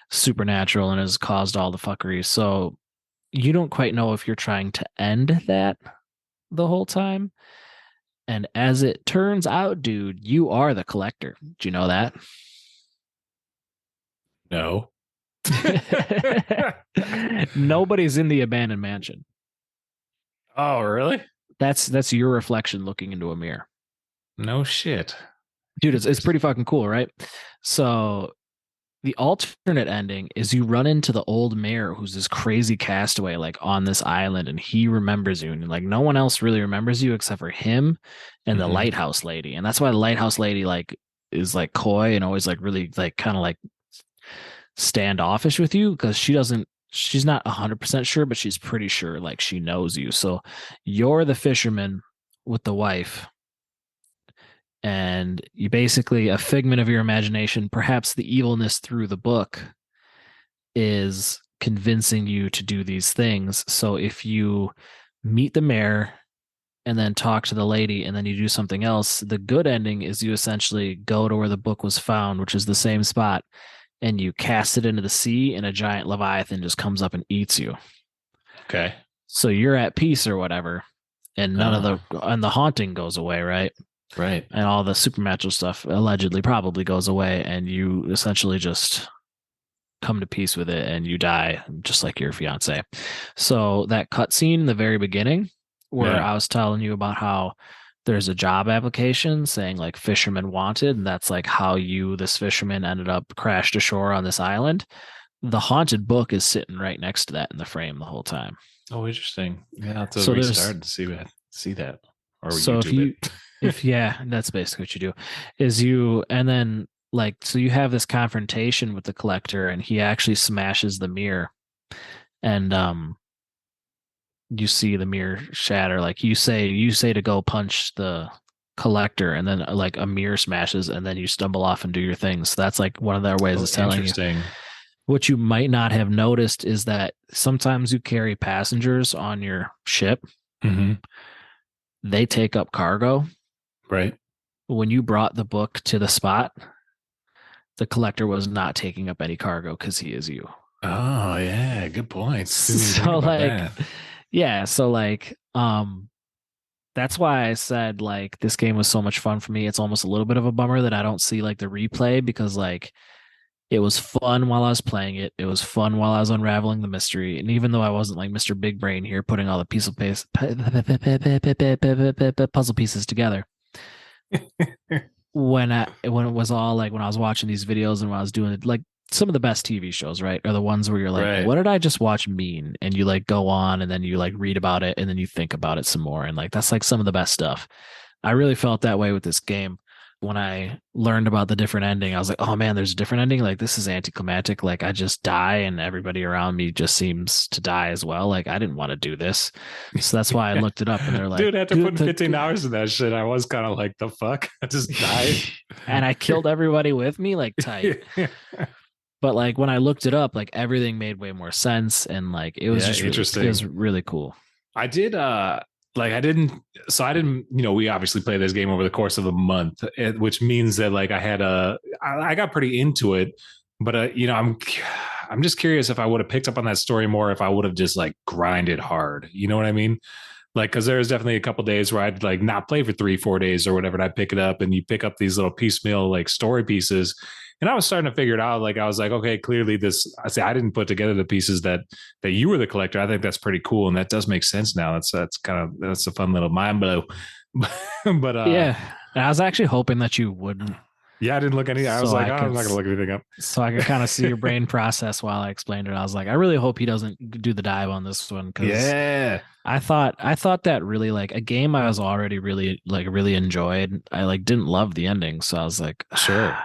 supernatural and has caused all the fuckery. So you don't quite know if you're trying to end that the whole time. And as it turns out, dude, you are the collector. Do you know that? No. Nobody's in the abandoned mansion. Oh, really? That's your reflection looking into a mirror. No shit. Dude, it's pretty fucking cool, right? So the alternate ending is you run into the old mayor who's this crazy castaway like on this island, and he remembers you, and like no one else really remembers you except for him and the Mhm. lighthouse lady. And that's why the lighthouse lady like is like coy and always like really like kind of like standoffish with you because she's not 100% sure, but she's pretty sure like she knows you. So you're the fisherman with the wife, and you basically a figment of your imagination. Perhaps the evilness through the book is convincing you to do these things. So if you meet the mayor and then talk to the lady and then you do something else, the good ending is you essentially go to where the book was found, which is the same spot, and you cast it into the sea, and a giant leviathan just comes up and eats you. Okay. So you're at peace or whatever, and the haunting goes away, right? Right. And all the supernatural stuff allegedly probably goes away, and you essentially just come to peace with it, and you die just like your fiance. So that cutscene in the very beginning, where Yeah. I was telling you about how there's a job application saying like fisherman wanted, and that's like how this fisherman ended up crashed ashore on this island. The haunted book is sitting right next to that in the frame the whole time. Oh, interesting. Yeah, I'll have to So there's restart to see that. Or so YouTube it. if yeah, that's basically what you do is you and then like so you have this confrontation with the collector, and he actually smashes the mirror, and you see the mirror shatter. Like you say to go punch the collector, and then like a mirror smashes, and then you stumble off and do your things. So that's like one of their ways Oh, of telling you. interesting. What you might not have noticed is that sometimes you carry passengers on your ship. Hmm. They take up cargo. Right. When you brought the book to the spot, the collector was not taking up any cargo because he is you. Oh yeah, good point. Didn't even think So about like, that. yeah, so like, that's why I said like this game was so much fun for me. It's almost a little bit of a bummer that I don't see like the replay because like it was fun while I was playing it. It was fun while I was unraveling the mystery. And even though I wasn't like Mr. Big Brain here putting all the puzzle pieces together, when it was all like when I was watching these videos and when I was doing it, like some of the best TV shows, right, are the ones where you're like, Right. what did I just watch mean? And you like go on and then you like read about it and then you think about it some more. And like that's like some of the best stuff. I really felt that way with this game. When I learned about the different ending, I was like, oh man, there's a different ending. Like this is anticlimactic. Like I just die and everybody around me just seems to die as well. Like I didn't want to do this. So that's why I looked it up and they're like, Dude, after putting 15 hours in that shit, I was kind of like, the fuck? I just died. and I killed everybody with me, like tight. But like when I looked it up, like everything made way more sense and like it was Yeah, just really it interesting. was really cool. I did like I didn't, we obviously played this game over the course of a month, which means that like I got pretty into it, but I'm just curious if I would have picked up on that story more if I would have just like grinded hard. You know what I mean? Like, because there was definitely a couple days where I'd like not play for 3 4 days or whatever, and I'd pick it up and you pick up these little piecemeal like story pieces. And I was starting to figure it out. Like I was like, okay, clearly I didn't put together the pieces that you were the collector. I think that's pretty cool. And that does make sense now. That's a fun little mind blow. but Yeah. And I was actually hoping that you wouldn't yeah, I didn't look any, I was so like, I oh, I'm could not gonna look anything up. so I could kind of see your brain process while I explained it. I was like, I really hope he doesn't do the dive on this one because Yeah. I thought that really like a game I was already really enjoyed. I like didn't love the ending, so I was like, Sure.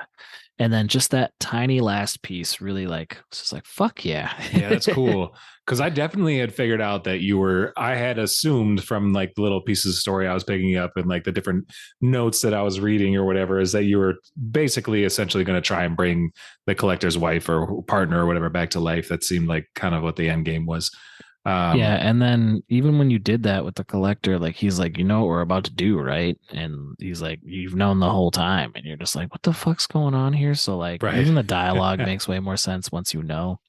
and then just that tiny last piece really like was just like fuck yeah. Yeah, that's cool. Because I definitely had figured out that I had assumed from like the little pieces of story I was picking up and like the different notes that I was reading or whatever, is that you were basically essentially going to try and bring the collector's wife or partner or whatever back to life. That seemed like kind of what the end game was. Yeah, Um, and then even when you did that with the collector, like he's like, you know what we're about to do, right? And he's like, you've known the whole time, and you're just like, what the fuck's going on here? So like, right. even the dialogue makes way more sense once you know.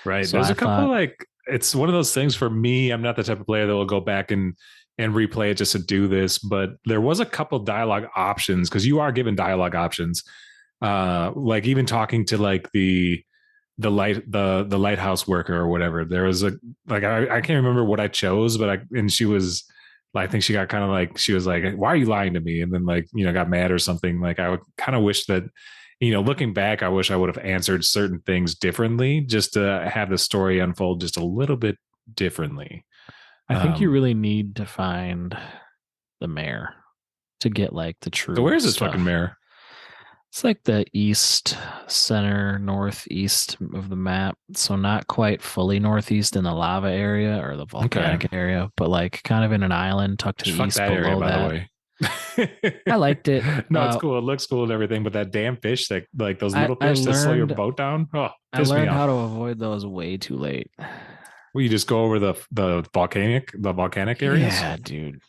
Right. So There's I a couple thought, like it's one of those things for me. I'm not the type of player that will go back and replay it just to do this, but there was a couple dialogue options because you are given dialogue options. Like even talking to like the lighthouse worker or whatever. There was a like I can't remember what I chose, but and she was I think she got kind of like she was like, why are you lying to me? And then like, got mad or something. Like I would kind of wish that looking back, I wish I would have answered certain things differently just to have the story unfold just a little bit differently. I think you Um, really need to find the mayor to get like the so true where's this fucking stuff. mayor? It's like the east center, northeast of the map. So not quite fully northeast in the lava area or the Okay. volcanic area, but like kind of in an island tucked to the Fuck east that area, below by the that. way. I liked it. No, it's cool. It looks cool and everything, but that damn fish that like those I little I fish that slow your learned boat down, oh, I piss me learned off. how to avoid those way too late. Well, you just go over the volcanic areas. Yeah, dude.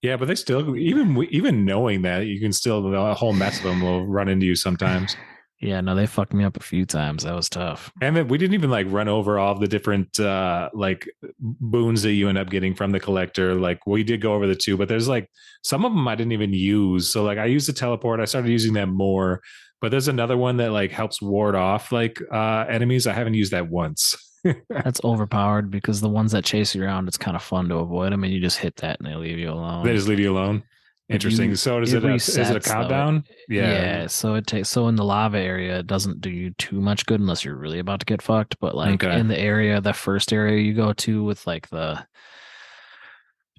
Yeah, but they still even knowing that you can still a whole mess of them will run into you sometimes. Yeah, no, they fucked me up a few times. That was tough. And then we didn't even like run over all of the different like boons that you end up getting from the collector. Like we did go over the two, but there's like some of them I didn't even use. So like I used the teleport. I started using that more. But there's another one that like helps ward off like enemies. I haven't used that once. That's overpowered because the ones that chase you around, it's kind of fun to avoid them, and you just hit that and they leave you They alone. just leave you alone. If Interesting. you So it is it a resets though, countdown? Yeah. yeah, so it takes so in the lava area it doesn't do you too much good unless you're really about to get fucked. But like Okay. in the area, the first area you go to with like the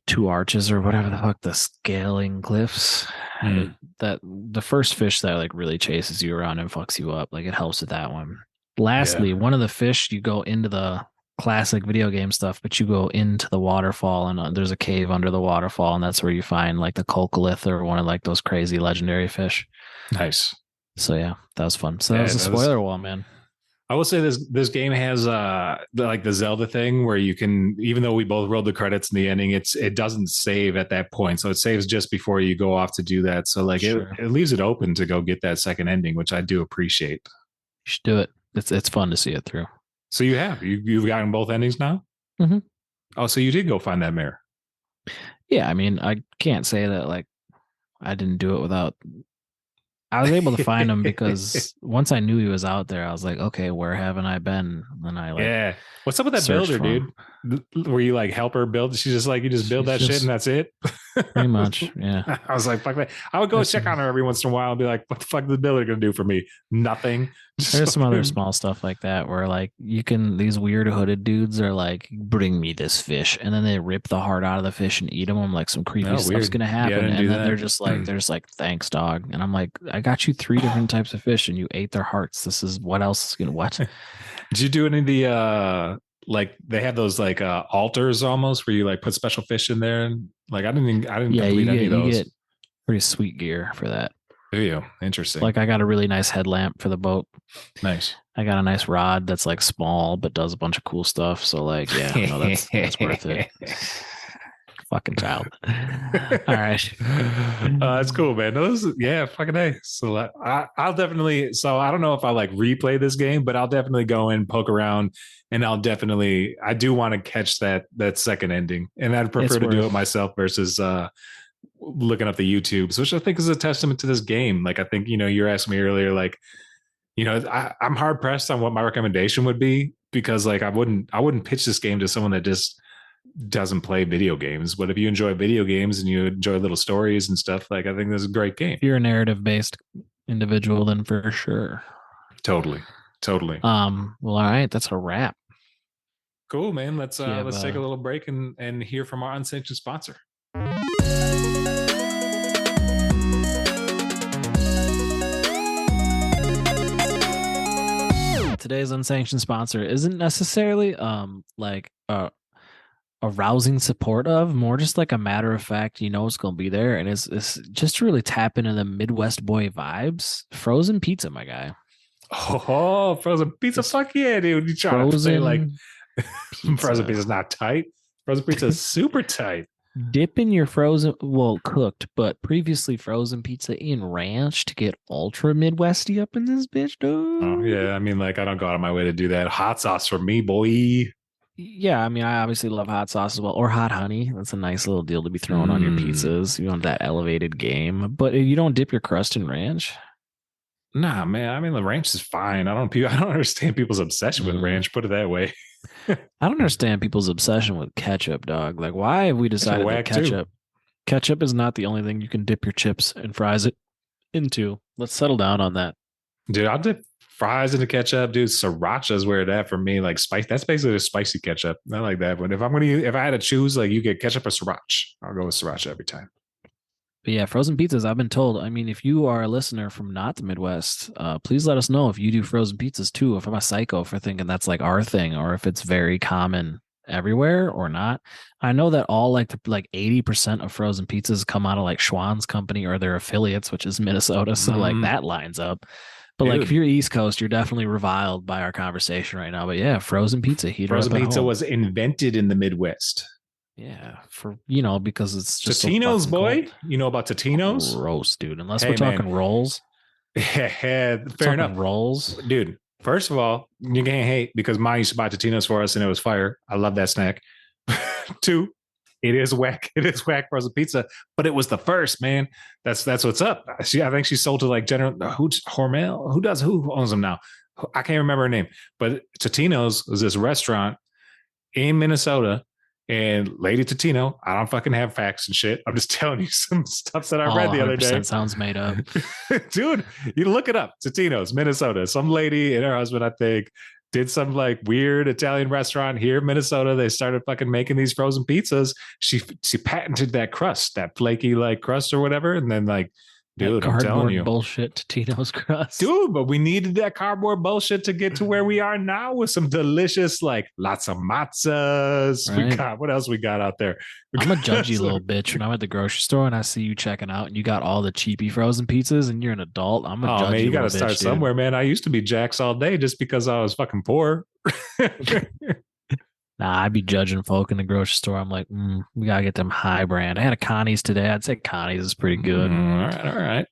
two arches or whatever the fuck, the scaling cliffs, Mm. that the first fish that like really chases you around and fucks you up, like it helps with that one. Yeah. Lastly, one of the fish, you go into the classic video game stuff, but you go into the waterfall and there's a cave under the waterfall, and that's where you find like the colcolith or one of like those crazy legendary fish. Nice. So yeah, that was fun. So that Yeah, was a that was spoiler wall, man. I will say this game has like the Zelda thing where you can, even though we both rolled the credits in the ending, it doesn't save at that point. So it saves just before you go off to do that. So like Sure. it leaves it open to go get that second ending, which I do appreciate. You should do it. It's fun to see it through. So you've gotten both endings now? Mm-hmm. Oh, so you did go find that mirror. Yeah, I mean, I can't say that like I didn't do it without. I was able to find him because once I knew he was out there, I was like, okay, where haven't I been? And I like Yeah. What's up with that searched builder, for him. dude? Where you like help her build? She's just like, you just build She's that shit and just that's it. pretty much, yeah. I was like, fuck that. I would go There's check some on her every once in a while and be like, what the fuck is the builder gonna do for me? Nothing. Just there's some other fucking, small stuff like that where like you can these weird hooded dudes are like, bring me this fish, and then they rip the heart out of the fish and eat them. I'm like, some creepy oh, stuff's weird. gonna Yeah, I happen, didn't and do then that. they're just like, thanks, dog. And I'm like, I got you three different types of fish, and you ate their hearts. This is what else is gonna what? Did you do any of the like they have those like altars almost where you like put special fish in there and like I didn't Yeah, complete any of you those. get pretty sweet gear for that. Do you? Interesting. Like I got a really nice headlamp for the boat. Nice. I got a nice rod that's like small but does a bunch of cool stuff. So like, yeah, no, that's worth it. Fucking child. All right. That's cool, man. Those, yeah, fucking a. So I'll definitely. So I don't know if I like replay this game, but I'll definitely go in, poke around, and I do want to catch that second ending, and I'd prefer It's to do worth it myself versus looking up the YouTubes, which I think is a testament to this game. Like I think you're asking me earlier, like I'm hard pressed on what my recommendation would be because like I wouldn't pitch this game to someone that just doesn't play video games. But if you enjoy video games and you enjoy little stories and stuff, like I think this is a great game. if you're a narrative based individual, then for sure. Totally, totally. Well, all right, that's a wrap. Cool, man. Do you have Let's take a little break and hear from our unsanctioned sponsor. today's unsanctioned sponsor isn't necessarily like a rousing support of, more just like a matter of fact, it's gonna be there, and it's just to really tap into the Midwest boy vibes. Frozen pizza, my guy. Oh, frozen pizza! Just Fuck yeah, dude! You trying to say like frozen pizza's not tight? Frozen pizza is super tight. Dip in your frozen, well, cooked, but previously frozen pizza in ranch to get ultra Midwesty up in this bitch, dude. Oh yeah, I mean, like I don't go out of my way to do that. Hot sauce for me, boy. Yeah, I mean, I obviously love hot sauce as well, or hot honey. That's a nice little deal to be throwing on your pizzas. You want that elevated game, but you don't dip your crust in ranch. Nah, man. I mean, the ranch is fine. I don't understand people's obsession with ranch. Put it that way. I don't understand people's obsession with ketchup, dog. Like, why have we decided that ketchup is not the only thing you can dip your chips and fries it into? Let's settle down on that. Dude, I'll dip fries into ketchup, dude. Sriracha is where it at for me. Like spice, that's basically a spicy ketchup. I like that. But if I had to choose, like you get ketchup or sriracha, I'll go with sriracha every time. But yeah, frozen pizzas, I've been told. I mean, if you are a listener from not the Midwest, please let us know if you do frozen pizzas too. If I'm a psycho for thinking that's like our thing, or if it's very common everywhere or not. I know that all like 80% of frozen pizzas come out of like Schwann's company or their affiliates, which is Minnesota. So like that lines up. But like if you're East Coast, you're definitely reviled by our conversation right now. But yeah, frozen pizza, frozen pizza was invented in the Midwest. Yeah, because it's just Totino's, so boy. cold. You know about Totino's? Gross, dude. Unless we're talking rolls. Fair enough. Rolls. Dude, first of all, you can't hate because mine used to buy Totino's for us and it was fire. I love that snack. Two, it is whack. It is whack frozen pizza, but it was the first, man. That's what's up. I think she sold to like General Hormel. Who owns them now? I can't remember her name, but Totino's was this restaurant in Minnesota. And Lady Totino, I don't fucking have facts and shit. I'm just telling you some stuff that I read the other day. Sounds made up. Dude, you look it up. Totino's, Minnesota. Some lady and her husband, I think, did some like weird Italian restaurant here in Minnesota. They started fucking making these frozen pizzas. She patented that crust, that flaky like crust or whatever. And then like That Dude, I'm telling cardboard you. bullshit Totino's crust. Dude, but we needed that cardboard bullshit to get to where we are now with some delicious, like lots of matzahs. We Right. got what else we got out there? I'm a judgy little bitch when I'm at the grocery store and I see you checking out and you got all the cheapy frozen pizzas and you're an adult. I'm a Oh man, judgy you got little to start bitch, dude. somewhere, man. I used to be Jack's all day just because I was fucking poor. Nah, I'd be judging folk in the grocery store. I'm like, we gotta get them high brand. I had a Connie's today. I'd say Connie's is pretty good. All right, all right.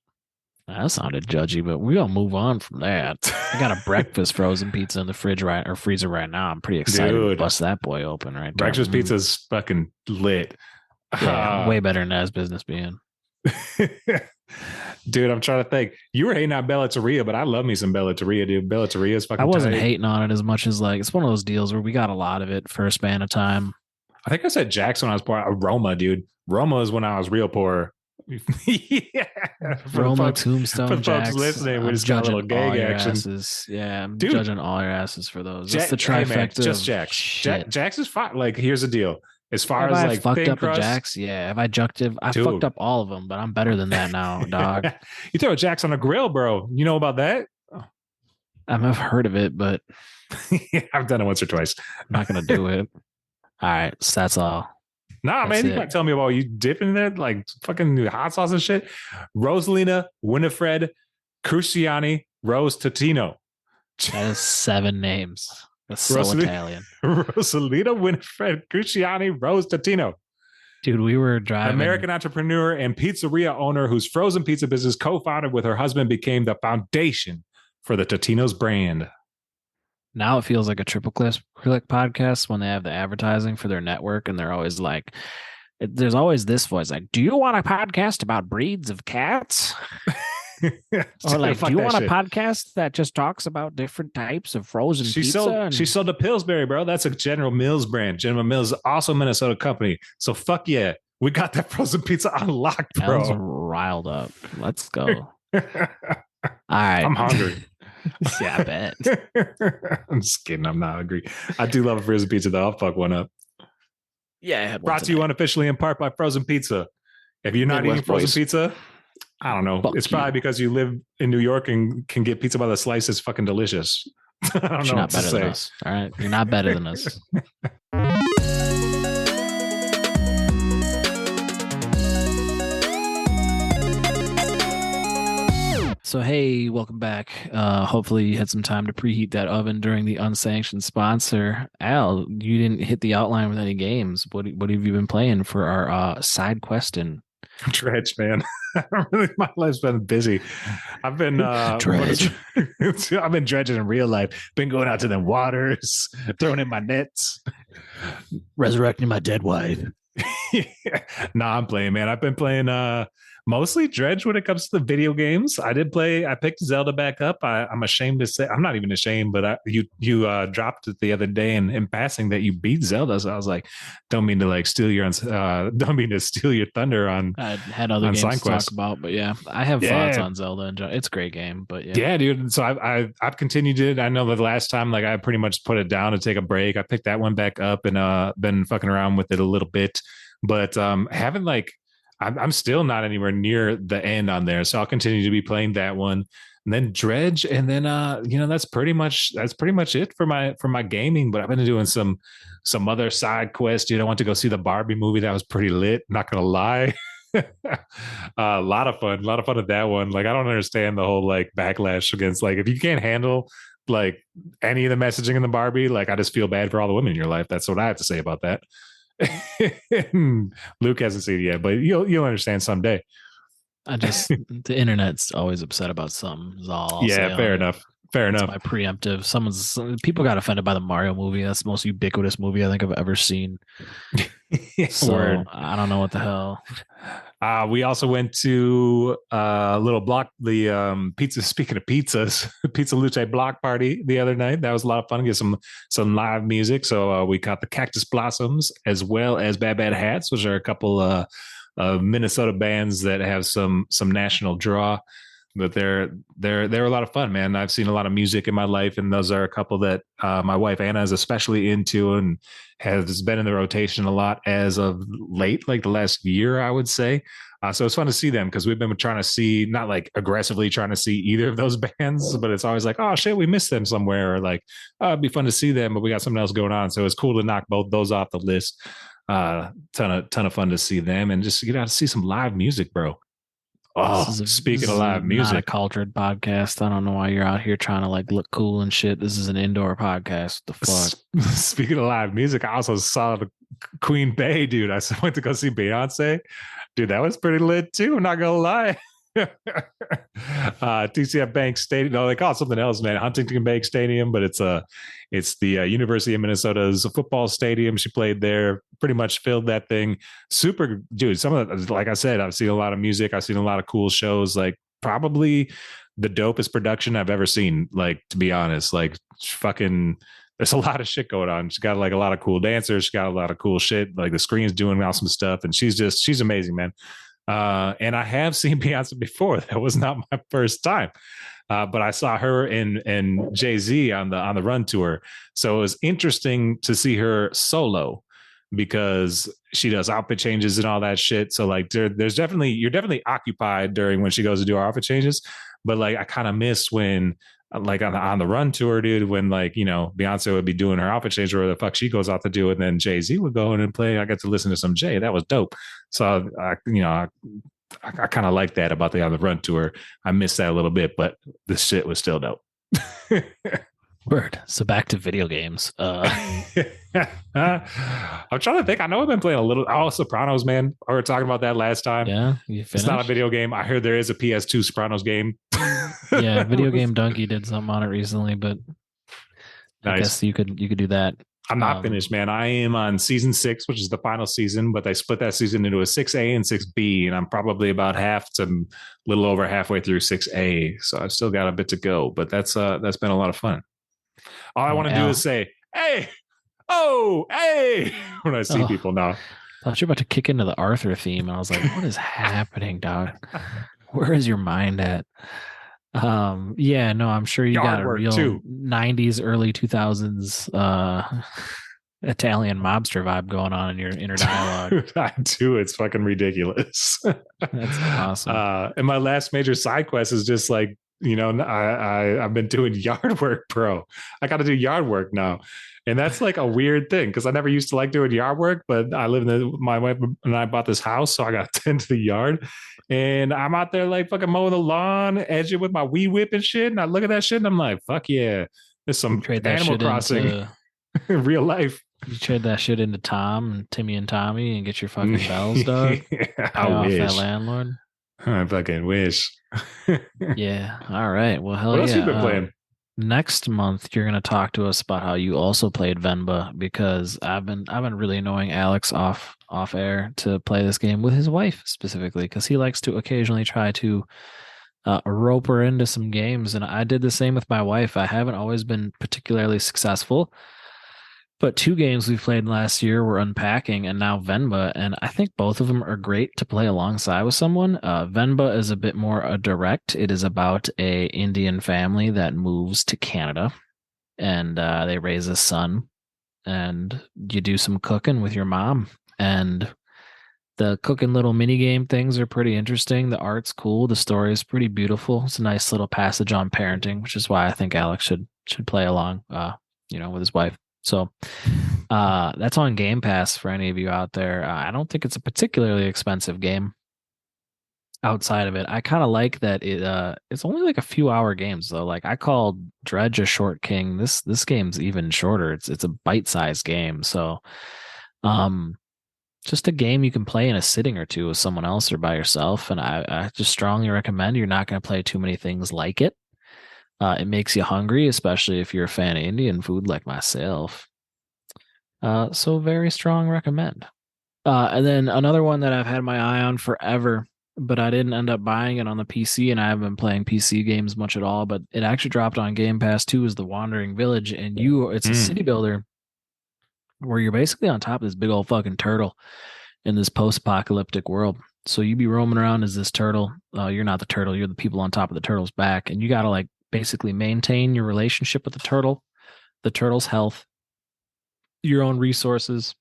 That sounded judgy, but we gonna move on from that. I got a breakfast frozen pizza in the fridge or freezer right now. I'm pretty excited to Dude, bust that boy open right there. breakfast pizza's fucking lit. Yeah, way better than that's business being. Dude, I'm trying to think. You were hating on Bellateria, but I love me some Bellateria, dude. Bellateria is fucking I wasn't tight. hating on it as much as like it's one of those deals where we got a lot of it for a span of time. I think I said Jackson when I was poor. Roma, dude. Roma is when I was real poor. Yeah. Roma, For Tombstone, the folks Jacks. listening, we I'm just got a little judging all gag your action. asses. Yeah, I'm Dude. judging all your asses for those. That's the Hey, man, trifecta. just of Jack's. shit. Jack's is fine. Like, here's the deal. As far Have as I like fucked thin up crust, a Jack's? Yeah. Have I jucked it? I Dude. fucked up all of them, but I'm better than that now, dog. You throw Jack's on a grill, bro. You know about that? I've heard of it, but Yeah, I've done it once or twice. I'm not gonna do it. All right, so that's all. Nah, That's man, you it. gotta tell me about you dipping in it like fucking hot sauce and shit. Rosalina, Winifred, Cruciani, Rose Totino. That is 7 names. That's so Rosalina- Italian. Rosalina, Winifred, Cruciani, Rose Totino. Dude, we were driving. American entrepreneur and pizzeria owner whose frozen pizza business co-founded with her husband became the foundation for the Totino's brand. Now it feels like a triple click podcast when they have the advertising for their network and they're always like, there's always this voice like, do you want a podcast about breeds of cats? Or like, do you want a podcast that just talks about different types of frozen pizza? She sold the Pillsbury, bro. That's a General Mills brand. General Mills is also a Minnesota company. So fuck yeah. We got that frozen pizza unlocked, bro. Ellen's riled up. Let's go. All right. I'm hungry. Yeah, I bet. I'm just kidding. I'm not hungry. I do love a frozen pizza, though. I'll fuck one up. Yeah, I had one Brought to you unofficially in part by Frozen Pizza. If you're not eating frozen pizza, I don't know. It's probably because you live in New York and can get pizza by the slice. It's fucking delicious. I don't know. You're not better than us. All right. You're not better than us. So, hey, welcome back. Hopefully you had some time to preheat that oven during the unsanctioned sponsor. Al, you didn't hit the outline with any games. What have you been playing for our side questing? Dredge, man. My life's been busy. I've been Dredge. I've been dredging in real life. Been going out to the waters, throwing in my nets, resurrecting my dead wife. Nah, I'm playing, man. I've been playing mostly Dredge when it comes to the video games. I picked Zelda back up. I'm ashamed to say, I'm not even ashamed, but you dropped it the other day in passing that you beat Zelda. So I was like, don't mean to steal your thunder on. I had other games to talk about, but yeah, I have thoughts on Zelda. It's a great game, but yeah, dude. So I've continued it. I know the last time I pretty much put it down to take a break. I picked that one back up and been fucking around with it a little bit, but haven't I'm still not anywhere near the end on there. So I'll continue to be playing that one, and then Dredge, and then that's pretty much it for my gaming. But I've been doing some other side quests. Dude, I went to go see the Barbie movie. That was pretty lit. Not gonna lie. A lot of fun at that one. I don't understand the whole backlash against if you can't handle any of the messaging in the Barbie, I just feel bad for all the women in your life. That's what I have to say about that. Luke hasn't seen it yet, but you'll understand someday. The internet's always upset about something. Is all I'll say fair enough. Fair enough. My preemptive. People got offended by the Mario movie. That's the most ubiquitous movie I think I've ever seen. So Word. I don't know what the hell. We also went to a little block, the pizza. Speaking of pizzas, Pizza Luce block party the other night. That was a lot of fun. Get some live music. So we caught the Cactus Blossoms as well as Bad Bad Hats, which are a couple Minnesota bands that have some national draw. but they're a lot of fun, man. I've seen a lot of music in my life, and those are a couple that my wife Anna is especially into and has been in the rotation a lot as of late, like the last year, I would say. So it's fun to see them because we've been trying to see, not like aggressively trying to see either of those bands, but it's always like, oh shit, we missed them somewhere, or like, oh, it'd be fun to see them, but we got something else going on. So it's cool to knock both those off the list. Ton of fun to see them and just get out to see some live music, bro. This Oh, is speaking of this is live not a music, cultured podcast. I don't know why you're out here trying to like look cool and shit. This is an indoor podcast. The fuck? speaking of live music, I also saw the Queen Bey, dude. I went to go see Beyonce. Dude, that was pretty lit too. I'm not gonna lie. TCF Bank Stadium. No, they call it something else, man. Huntington Bank Stadium, but it's the University of Minnesota's football stadium. She played there, pretty much filled that thing. Super, dude. Some of the, like I said, I've seen a lot of music. I've seen a lot of cool shows. Like probably the dopest production I've ever seen. Like to be honest, like fucking. There's a lot of shit going on. She's got like a lot of cool dancers. She's got a lot of cool shit. Like the screen's doing awesome stuff, and she's amazing, man. And I have seen Beyonce before. That was not my first time. But I saw her and Jay-Z on the Run tour. So it was interesting to see her solo because she does outfit changes and all that shit. So like there's definitely, you're definitely occupied during when she goes to do her outfit changes. But like I kind of miss when like on the Run tour, dude, when like, you know, Beyonce would be doing her outfit change or the fuck she goes out to do, and then Jay-Z would go in and play. I got to listen to some Jay. That was dope. So I kind of like that about the on the Run tour. I missed that a little bit, but the shit was still dope. Word. So back to video games. I'm trying to think. I know I've been playing a little. Oh, Sopranos, man. We were talking about that last time. Yeah, you finished? It's not a video game. I heard there is a PS2 Sopranos game. Yeah, Video Game Donkey did something on it recently, but I guess you could do that. I'm not finished, man. I am on season 6, which is the final season, but they split that season into a 6A and 6B, and I'm probably about half to a little over halfway through 6A. So I've still got a bit to go, but that's been a lot of fun. All I want to do is say, hey, oh, hey, when I see people now. I thought you were about to kick into the Arthur theme, and I was like, what is happening, dog? Where is your mind at? Yeah, no, I'm sure you got a real too. 90s, early 2000s Italian mobster vibe going on in your inner dialogue. I do. It's fucking ridiculous. That's awesome. And my last major side quest is just like, you know, I've been doing yard work, bro. I got to do yard work now. And that's like a weird thing because I never used to like doing yard work, but I live my wife and I bought this house, so I got to tend to the yard. And I'm out there like fucking mowing the lawn, edging with my weed whip and shit. And I look at that shit and I'm like, fuck yeah. There's some Animal Crossing in real life. You trade that shit into Tom and Timmy and Tommy and get your fucking bells, dog. I wish. That landlord. I fucking wish. Yeah. All right. Well, hell yeah. What else you been playing? Next month, you're going to talk to us about how you also played Venba, because I've been really annoying Alex off air to play this game with his wife specifically, because he likes to occasionally try to rope her into some games, and I did the same with my wife. I haven't always been particularly successful, but 2 games we played last year were Unpacking and now Venba, and I think both of them are great to play alongside with someone. Venba is a bit more direct. It is about a Indian family that moves to Canada, and they raise a son, and you do some cooking with your mom, and the cooking little mini game things are pretty interesting. The art's cool. The story is pretty beautiful. It's a nice little passage on parenting, which is why I think Alex should play along, with his wife. So that's on Game Pass for any of you out there. I don't think it's a particularly expensive game. Outside of it, I kind of like that it's only like a few hour games though. Like I called Dredge a short king. This game's even shorter. It's a bite-sized game. So just a game you can play in a sitting or two with someone else or by yourself. And I just strongly recommend. You're not going to play too many things like it. It makes you hungry, especially if you're a fan of Indian food like myself. So very strong recommend. And then another one that I've had my eye on forever, but I didn't end up buying it on the PC, and I haven't been playing PC games much at all, but it actually dropped on Game Pass too, is The Wandering Village. And it's a city builder where you're basically on top of this big old fucking turtle in this post-apocalyptic world. So you be roaming around as this turtle. You're not the turtle, you're the people on top of the turtle's back. And you got to like basically maintain your relationship with the turtle's health, your own resources,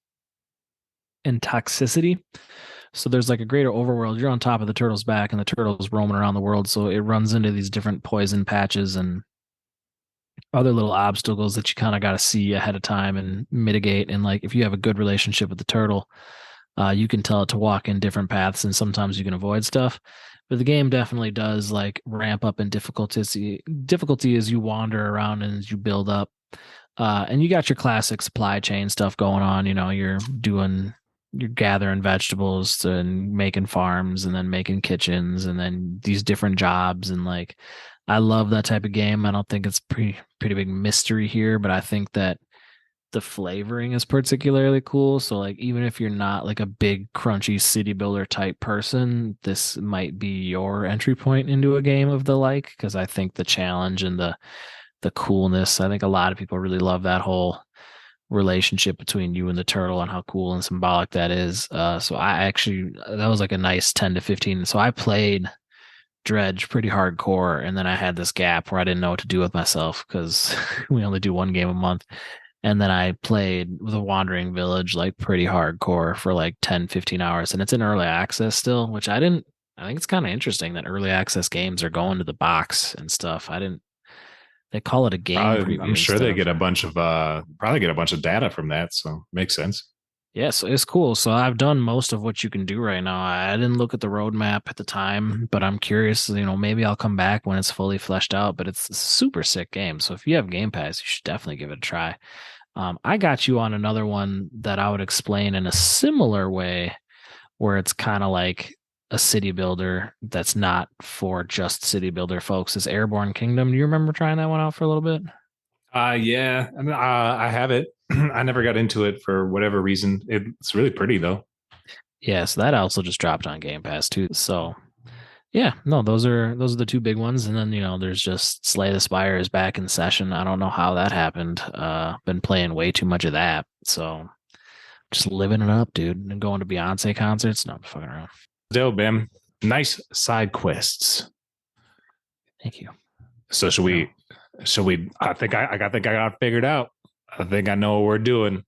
and toxicity. So there's like a greater overworld. You're on top of the turtle's back, and the turtle's roaming around the world. So it runs into these different poison patches and other little obstacles that you kind of got to see ahead of time and mitigate. And like if you have a good relationship with the turtle, you can tell it to walk in different paths, and sometimes you can avoid stuff. But the game definitely does like ramp up in difficulty as you wander around and as you build up. And you got your classic supply chain stuff going on. You know, you're gathering vegetables and making farms and then making kitchens and then these different jobs. And like, I love that type of game. I don't think it's pretty big mystery here, but I think that the flavoring is particularly cool. So like, even if you're not like a big crunchy city builder type person, this might be your entry point into a game of the like, because I think the challenge and the coolness. I think a lot of people really love that whole relationship between you and the turtle and how cool and symbolic that is. So I actually that was like a nice 10 to 15. So I played Dredge pretty hardcore, and then I had this gap where I didn't know what to do with myself because we only do one game a month. And then I played The Wandering Village like pretty hardcore for like 10, 15 hours. And it's in early access still, which I didn't I think it's kind of interesting that early access games are going to the box and stuff. I didn't they call it a game I'm preview sure instead they of get a bunch of probably get a bunch of data from that, so makes sense. yeah, so it's cool. So I've done most of what you can do right now. I didn't look at the roadmap at the time, but I'm curious, maybe I'll come back when it's fully fleshed out, but it's a super sick game. So if you have Game Pass, you should definitely give it a try. I got you on another one that I would explain in a similar way, where it's kind of like a city builder that's not for just city builder folks. Is Airborne Kingdom. Do you remember trying that one out for a little bit? Yeah, I mean, I have it. I never got into it for whatever reason. It's really pretty though. Yeah, so that also just dropped on Game Pass too. So yeah, no, those are the two big ones. And then, there's just Slay the Spire is back in session. I don't know how that happened. Been playing way too much of that. So just living it up, dude. And going to Beyonce concerts. No, I'm fucking around. Dope, man. Nice side quests. Thank you. So should we? Should we? I think I got it figured out. I think I know what we're doing.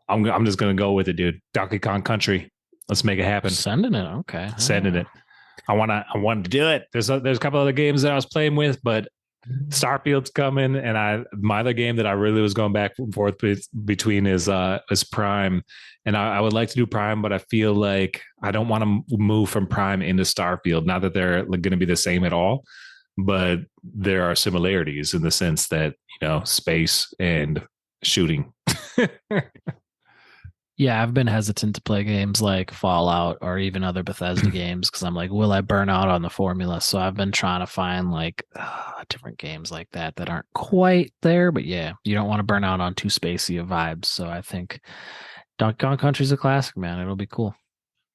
I'm just gonna go with it, dude. Donkey Kong Country. Let's make it happen. Sending it. Okay. Sending it. I want to do it. There's a couple other games that I was playing with, but Starfield's coming, and my other game that I really was going back and forth between is Prime, and I would like to do Prime, but I feel like I don't want to move from Prime into Starfield. Not that they're going to be the same at all, but there are similarities in the sense that space and shooting. Yeah, I've been hesitant to play games like Fallout or even other Bethesda games because I'm like, will I burn out on the formula? So I've been trying to find like different games like that aren't quite there. But yeah, you don't want to burn out on too spacey of vibes. So I think Donkey Kong Country's a classic, man. It'll be cool.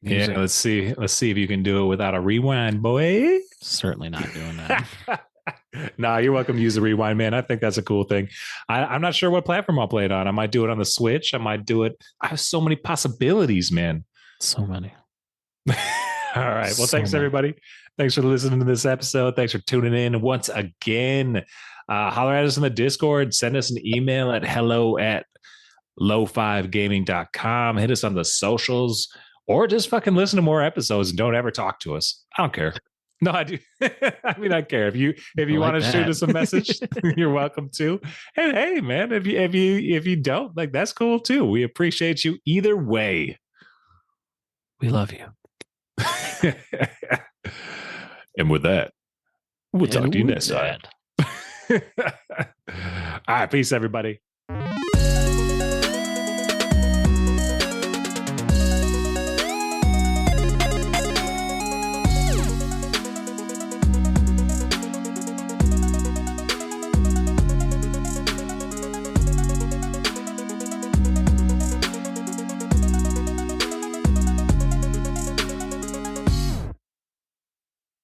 Yeah, let's see if you can do it without a rewind, boy. Certainly not doing that. Nah, you're welcome to use the rewind, man. I think that's a cool thing. I'm not sure what platform I'll play it on. I might do it on the Switch. I might do it. I have so many possibilities, man. So many. All right. Well, thanks, everybody. Thanks for listening to this episode. Thanks for tuning in once again. Holler at us in the Discord. Send us an email at hello@low5gaming.com. Hit us on the socials, or just fucking listen to more episodes and don't ever talk to us. I don't care. No, I do. I mean, I care. If you want to shoot us a message, you're welcome to. And hey, man, if you don't, like, that's cool too. We appreciate you either way. We love you. And with that, we'll talk to you next time. All right, peace, everybody.